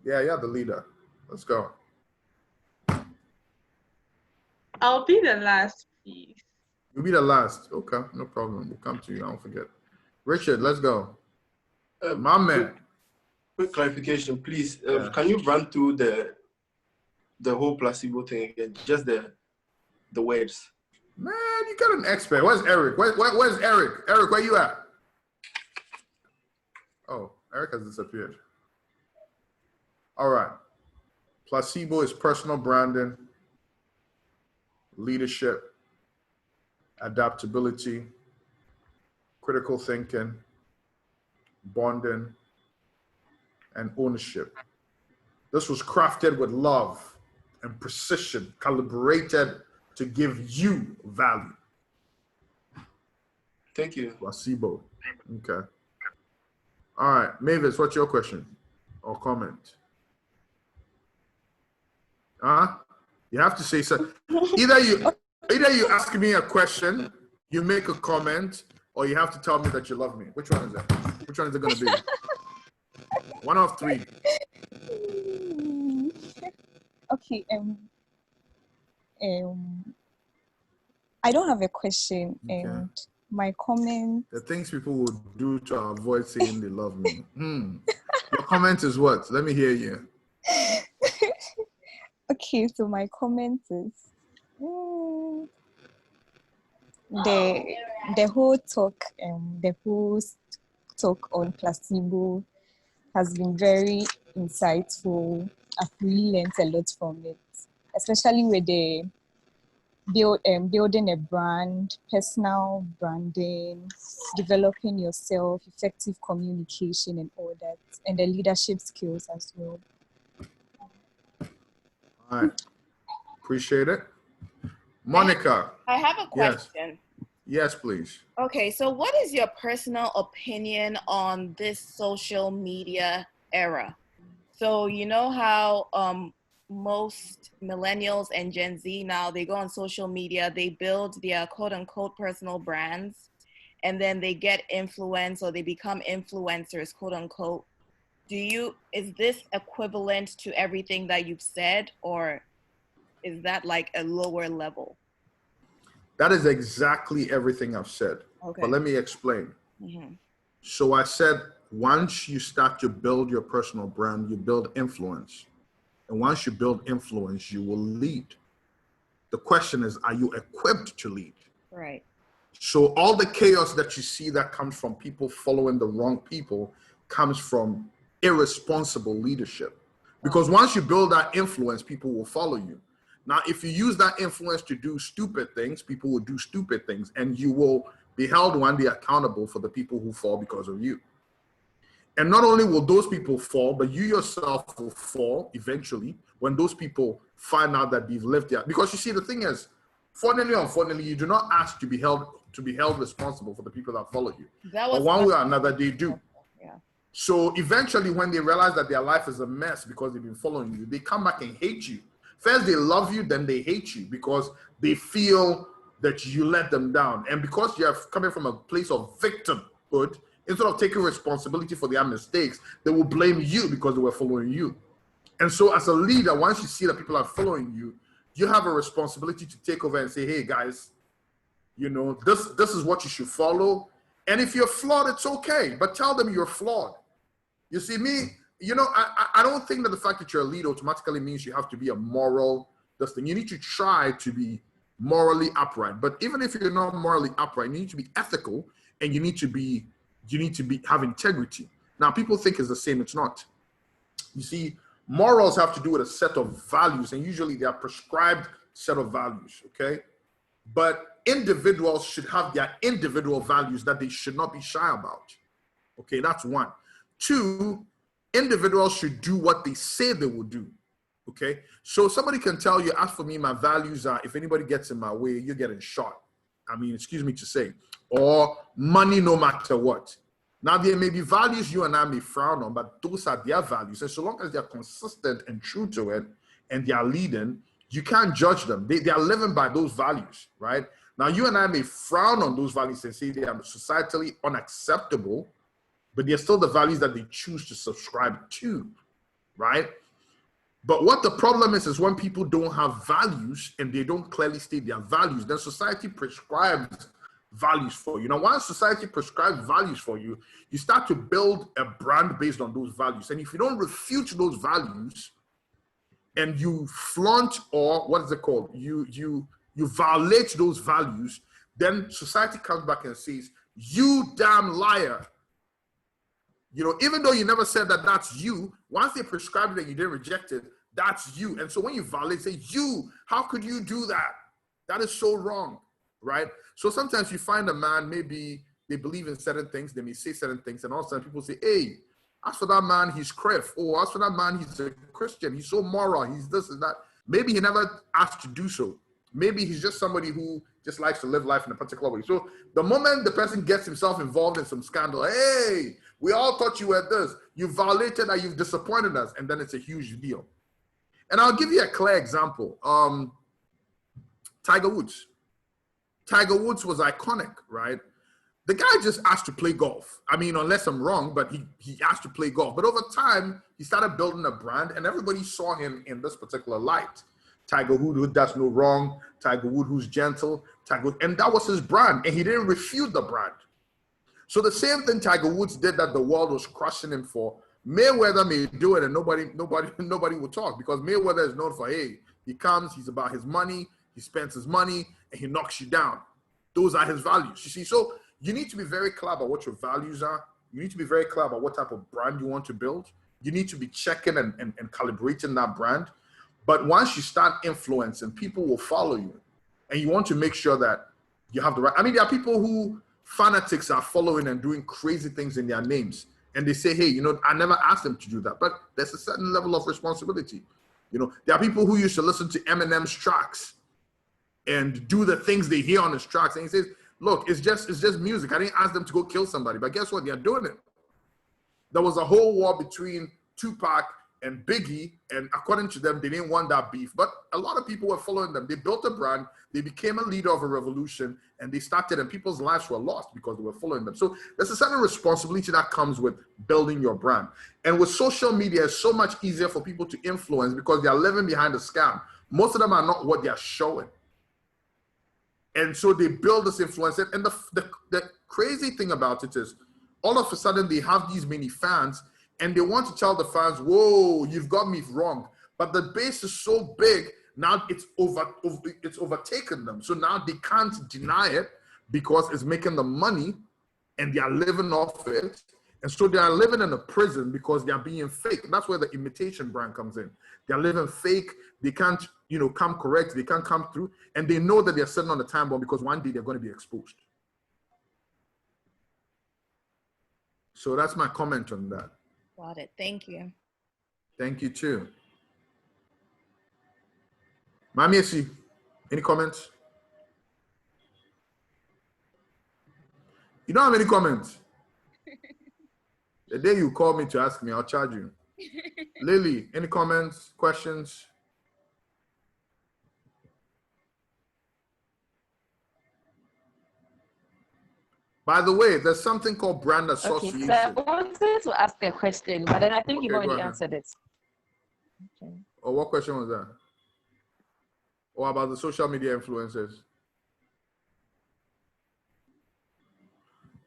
Yeah, the leader. Let's go. I'll be the last, please. You'll be the last. Okay, no problem. We'll come to you. I don't forget. Richard, let's go. My man. Quick clarification, please. Can you run through the whole placebo thing again? Just the words. Man, you got an expert. Where's Eric? Where's Eric? Eric, where you at? Oh, Eric has disappeared. All right. Placebo is personal branding, leadership, adaptability, critical thinking, bonding, and ownership. This was crafted with love and precision, calibrated to give you value. Thank you. Placebo. Okay. All right, Mavis, what's your question or comment? You have to say so. Either you ask me a question, you make a comment, or you have to tell me that you love me. Which one is that? Which one is it going to be? One of 3. Okay. I don't have a question, Okay. and my comment. The things people would do to avoid saying they love me. Your comment is what? Let me hear you. Okay, so my comment is the whole talk on placebo has been very insightful. I've really learned a lot from it, especially with the building a brand, personal branding, developing yourself, effective communication, and all that, and the leadership skills as well. All right. Appreciate it. Monica. I have a question. Yes, please. Okay, so what is your personal opinion on this social media era? So you know how most millennials and Gen Z now, they go on social media, they build their quote unquote personal brands, and then they get influenced or they become influencers, quote unquote. Is this equivalent to everything that you've said, or is that like a lower level? That is exactly everything I've said. Okay. But let me explain. Mm-hmm. So I said, once you start to build your personal brand, you build influence. And once you build influence, you will lead. The question is, are you equipped to lead? Right. So all the chaos that you see that comes from people following the wrong people comes from irresponsible leadership. Because once you build that influence, people will follow you. Now, if you use that influence to do stupid things, people will do stupid things, and you will be held one day accountable for the people who fall because of you. And not only will those people fall, but you yourself will fall eventually when those people find out that they've lived there. Because you see, the thing is, fortunately or unfortunately, you do not ask to be held responsible for the people that follow you. But one way or another, they do. Yeah. So eventually, when they realize that their life is a mess because they've been following you, they come back and hate you First, they love you, then they hate you because they feel that you let them down. And because you're coming from a place of victimhood, instead of taking responsibility for their mistakes, they will blame you because they were following you. And so as a leader, once you see that people are following you, you have a responsibility to take over and say, hey guys, you know, this is what you should follow. And if you're flawed, it's okay, but tell them you're flawed. You see, me, you know, I don't think that the fact that you're a leader automatically means you have to be a moral, this thing. You need to try to be morally upright. But even if you're not morally upright, you need to be ethical, and you need to have integrity. Now, people think it's the same. It's not. You see, morals have to do with a set of values, and usually they are prescribed set of values, okay? But individuals should have their individual values that they should not be shy about. Okay, that's one. Two, individuals should do what they say they will do. Okay, so somebody can tell you, as for me, my values are, if anybody gets in my way, you're getting shot. I mean, excuse me to say, or money no matter what. Now, there may be values you and I may frown on, but those are their values. And so long as they're consistent and true to it, and they are leading, you can't judge them. They are living by those values, right? Now, you and I may frown on those values and say they are societally unacceptable, but they're still the values that they choose to subscribe to, right? But what the problem is when people don't have values and they don't clearly state their values, then society prescribes values for you. Now, once society prescribes values for you, you start to build a brand based on those values. And if you don't refute those values and you flaunt, or what is it called? You violate those values, then society comes back and says, you damn liar. You know, even though you never said that that's you, once they prescribed it and you didn't reject it, that's you. And so when you violate, say, you, how could you do that? That is so wrong, right? So sometimes you find a man, maybe they believe in certain things, they may say certain things, and all of a sudden people say, hey, as for that man, he's Cref. Oh, as for that man, he's a Christian. He's so moral. He's this and that. Maybe he never asked to do so. Maybe he's just somebody who just likes to live life in a particular way. So the moment the person gets himself involved in some scandal, hey, we all thought you were this. You violated us, you've disappointed us, and then it's a huge deal. And I'll give you a clear example. Tiger Woods. Tiger Woods was iconic, right? The guy just asked to play golf. I mean, unless I'm wrong, but he asked to play golf. But over time, he started building a brand, and everybody saw him in this particular light. Tiger Woods who does no wrong, Tiger Woods who's gentle, and that was his brand, and he didn't refute the brand. So the same thing Tiger Woods did that the world was crushing him for, Mayweather may do it and nobody will talk, because Mayweather is known for, hey, he comes, he's about his money, he spends his money, and he knocks you down. Those are his values, you see. So you need to be very clear about what your values are. You need to be very clear about what type of brand you want to build. You need to be checking and calibrating that brand. But once you start influencing, people will follow you. And you want to make sure that you have the right. I mean, there are people who fanatics are following and doing crazy things in their names. And they say, hey, you know, I never asked them to do that. But there's a certain level of responsibility. You know, there are people who used to listen to Eminem's tracks and do the things they hear on his tracks. And he says, look, it's just music. I didn't ask them to go kill somebody. But guess what? They're doing it. There was a whole war between Tupac and Biggie, and according to them, they didn't want that beef. But a lot of people were following them. They built a brand, they became a leader of a revolution, and they started, and people's lives were lost because they were following them. So there's a certain responsibility that comes with building your brand. And with social media, it's so much easier for people to influence because they are living behind a scam. Most of them are not what they are showing. And so they build this influence. And the crazy thing about it is, all of a sudden they have these many fans, and they want to tell the fans, whoa, you've got me wrong. But the base is so big, now it's overtaken them. So now they can't deny it because it's making them money and they are living off it. And so they are living in a prison because they are being fake. That's where the imitation brand comes in. They're living fake. They can't, you know, come correct. They can't come through. And they know that they're sitting on the time bomb because one day they're going to be exposed. So that's my comment on that. Got it. Thank you. Thank you too. Mami Esi, any comments? You don't have any comments? The day you call me to ask me, I'll charge you. Lily, any comments, questions? By the way, there's something called brand association. Okay, so I wanted to ask a question, but then I think you've already answered it. Okay. Oh, what question was that? Or about the social media influencers?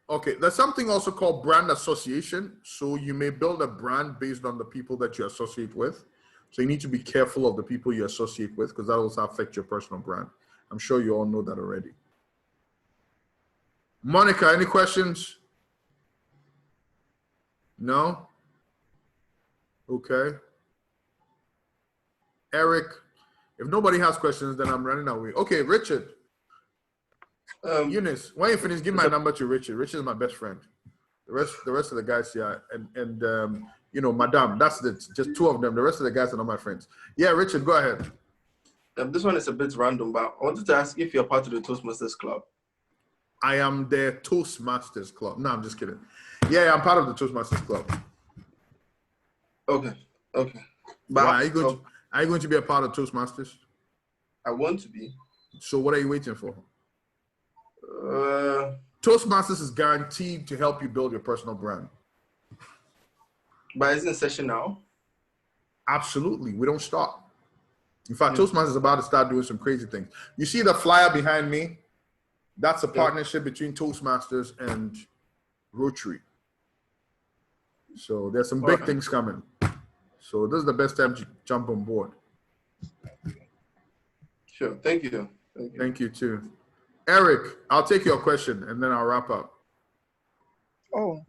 Okay, there's something also called brand association. So you may build a brand based on the people that you associate with. So you need to be careful of the people you associate with because that also affects your personal brand. I'm sure you all know that already. Monica, any questions? No? Okay. Eric, if nobody has questions, then I'm running away. Okay, Richard. Eunice, when you finish, give my number to Richard. Richard is my best friend. The rest of the guys here, and you know, Madame, that's it. Just two of them. The rest of the guys are not my friends. Yeah, Richard, go ahead. This one is a bit random, but I wanted to ask if you're part of the Toastmasters Club. I am the Toastmasters Club. No, I'm just kidding. Yeah, I'm part of the Toastmasters Club. Okay. But why, are you going to be a part of Toastmasters? I want to be. So what are you waiting for? Toastmasters is guaranteed to help you build your personal brand. But isn't session now? Absolutely. We don't stop. In fact, Toastmasters is about to start doing some crazy things. You see the flyer behind me? That's a partnership between Toastmasters and Rotary. So there's some big things coming. So this is the best time to jump on board. Sure. Thank you. Thank you too. Eric, I'll take your question and then I'll wrap up. Oh,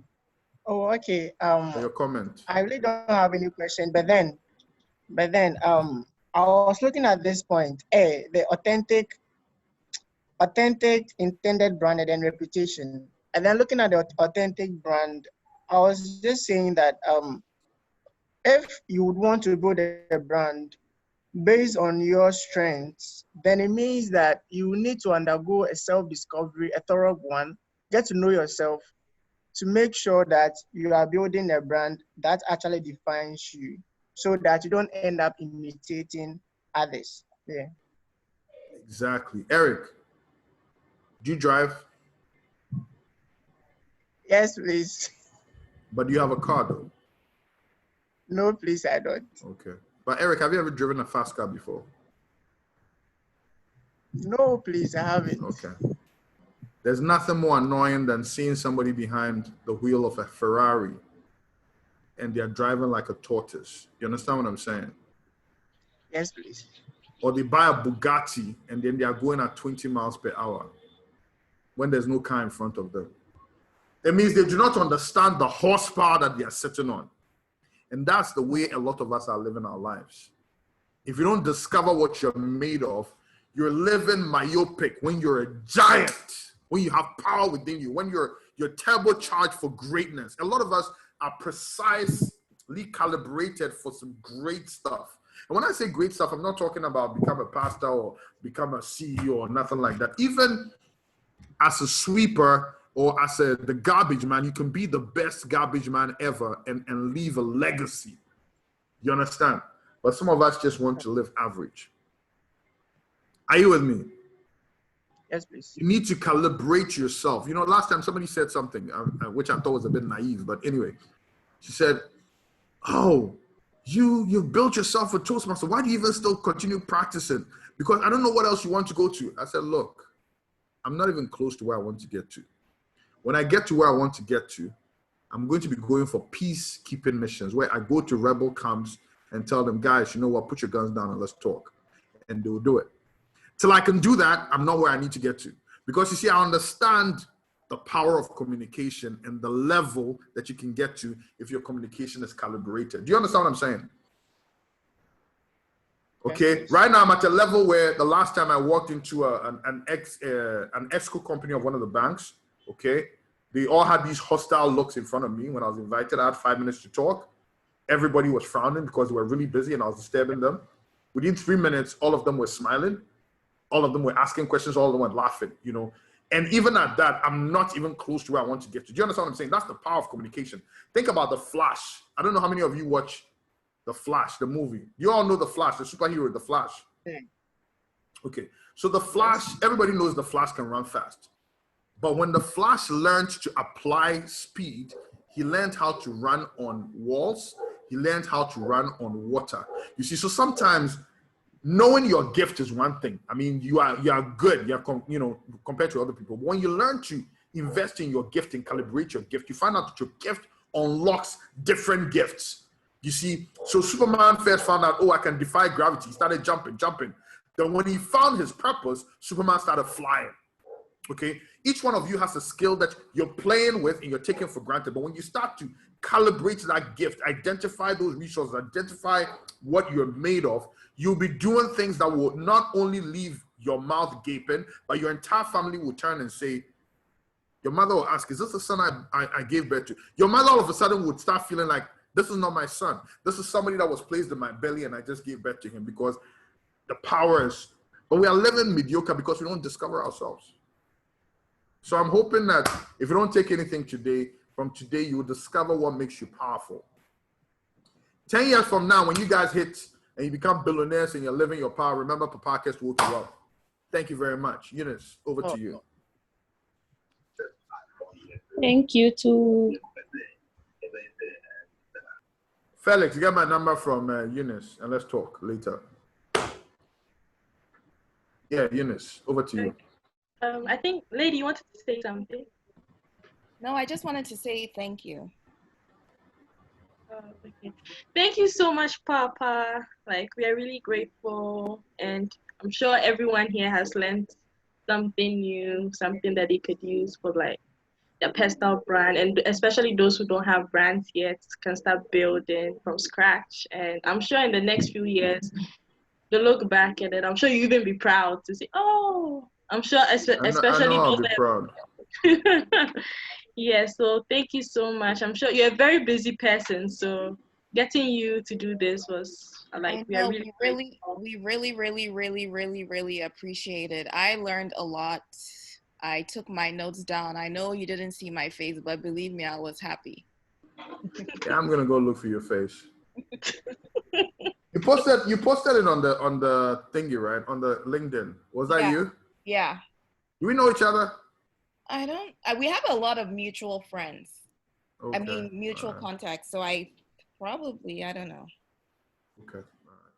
okay. Your comment. I really don't have any question, but then, I was looking at this point, the authentic intended brand and reputation, and then looking at the authentic brand, I was just saying that if you would want to build a brand based on your strengths, then it means that you need to undergo a self-discovery, a thorough one, get to know yourself to make sure that you are building a brand that actually defines you so that you don't end up imitating others. Yeah. Exactly. Eric, do you drive? Yes, please. But do you have a car though? No, please, I don't. Okay. But Eric, have you ever driven a fast car before? No, please, I haven't. Okay. There's nothing more annoying than seeing somebody behind the wheel of a Ferrari and they're driving like a tortoise. You understand what I'm saying? Yes, please. Or they buy a Bugatti and then they are going at 20 miles per hour when there's no car in front of them. It means they do not understand the horsepower that they are sitting on. And that's the way a lot of us are living our lives. If you don't discover what you're made of, you're living myopic when you're a giant, when you have power within you, when you're turbocharged for greatness. A lot of us are precisely calibrated for some great stuff. And when I say great stuff, I'm not talking about become a pastor or become a CEO or nothing like that. Even as a sweeper or as the garbage man, you can be the best garbage man ever and leave a legacy. You understand? But some of us just want to live average. Are you with me? Yes, please. You need to calibrate yourself. You know, last time somebody said something, which I thought was a bit naive, but anyway, she said, oh, you've built yourself a Toastmaster. Why do you even still continue practicing? Because I don't know what else you want to go to. I said, look, I'm not even close to where I want to get to. When I get to where I want to get to, I'm going to be going for peacekeeping missions where I go to rebel camps and tell them, guys, you know what, put your guns down and let's talk. And they'll do it. Till I can do that, I'm not where I need to get to. Because you see, I understand the power of communication and the level that you can get to if your communication is calibrated. Do you understand what I'm saying? Okay, right now I'm at a level where the last time I walked into an escrow company of one of the banks, okay, they all had these hostile looks in front of me when I was invited. I had 5 minutes to talk. Everybody was frowning because they were really busy and I was disturbing them. Within 3 minutes, all of them were smiling. All of them were asking questions. All of them were laughing, you know. And even at that, I'm not even close to where I want to get to. Do you understand what I'm saying? That's the power of communication. Think about The Flash. I don't know how many of you watch The Flash, the movie. You all know The Flash, the superhero, The Flash. Okay, so The Flash, everybody knows The Flash can run fast. But when the Flash learned to apply speed, he learned how to run on walls. He learned how to run on water. You see, so sometimes knowing your gift is one thing. I mean, you are good, compared to other people. But when you learn to invest in your gift and calibrate your gift, you find out that your gift unlocks different gifts. You see, so Superman first found out, oh, I can defy gravity. He started jumping. Then when he found his purpose, Superman started flying. Okay, each one of you has a skill that you're playing with and you're taking for granted. But when you start to calibrate that gift, identify those resources, identify what you're made of, you'll be doing things that will not only leave your mouth gaping, but your entire family will turn and say, your mother will ask, is this the son I gave birth to? Your mother all of a sudden would start feeling like, this is not my son. This is somebody that was placed in my belly and I just gave birth to him, because the power is, but we are living mediocre because we don't discover ourselves. So I'm hoping that if you don't take anything today, from today, you will discover what makes you powerful. 10 years from now, when you guys hit and you become billionaires and you're living your power, remember Papa Arkhurst woke you up. Thank you very much. Eunice, over to you. Thank you too. Felix, you get my number from Eunice, and let's talk later. Yeah, Eunice, over to you. I think, lady, you wanted to say something? No, I just wanted to say thank you. Okay. Thank you so much, Papa. Like, we are really grateful, and I'm sure everyone here has learned something new, something that they could use for like their personal brand, and especially those who don't have brands yet can start building from scratch. And I'm sure in the next few years, they'll look back at it. I'm sure you even be proud to say, oh, I'm sure, especially I'll those be proud. Yeah, so thank you so much. I'm sure you're a very busy person, so getting you to do this was like, we really appreciate it. I learned a lot. I took my notes down. I know you didn't see my face, but believe me, I was happy. Yeah, I'm gonna go look for your face. You posted it on the thingy, right? On the LinkedIn. Was that you? Yeah. Do we know each other? I don't. We have a lot of mutual friends. Okay. I mean, mutual contacts. So I don't know. Okay. All right.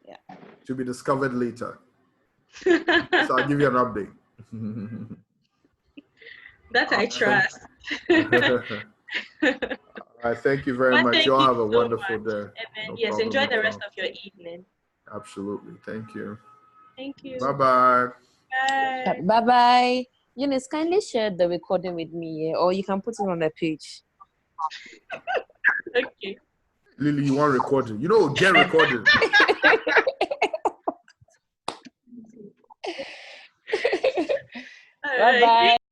Yeah. To be discovered later. So I'll give you an update. That I trust. All right. Thank you very much. You all have a wonderful day. And yes, enjoy the rest of your evening. Absolutely. Thank you. Thank you. Bye-bye. Bye. Bye-bye. Eunice, kindly share the recording with me, or you can put it on the page. Okay. Lily, you want recording? You know, get recorded. Bye-bye.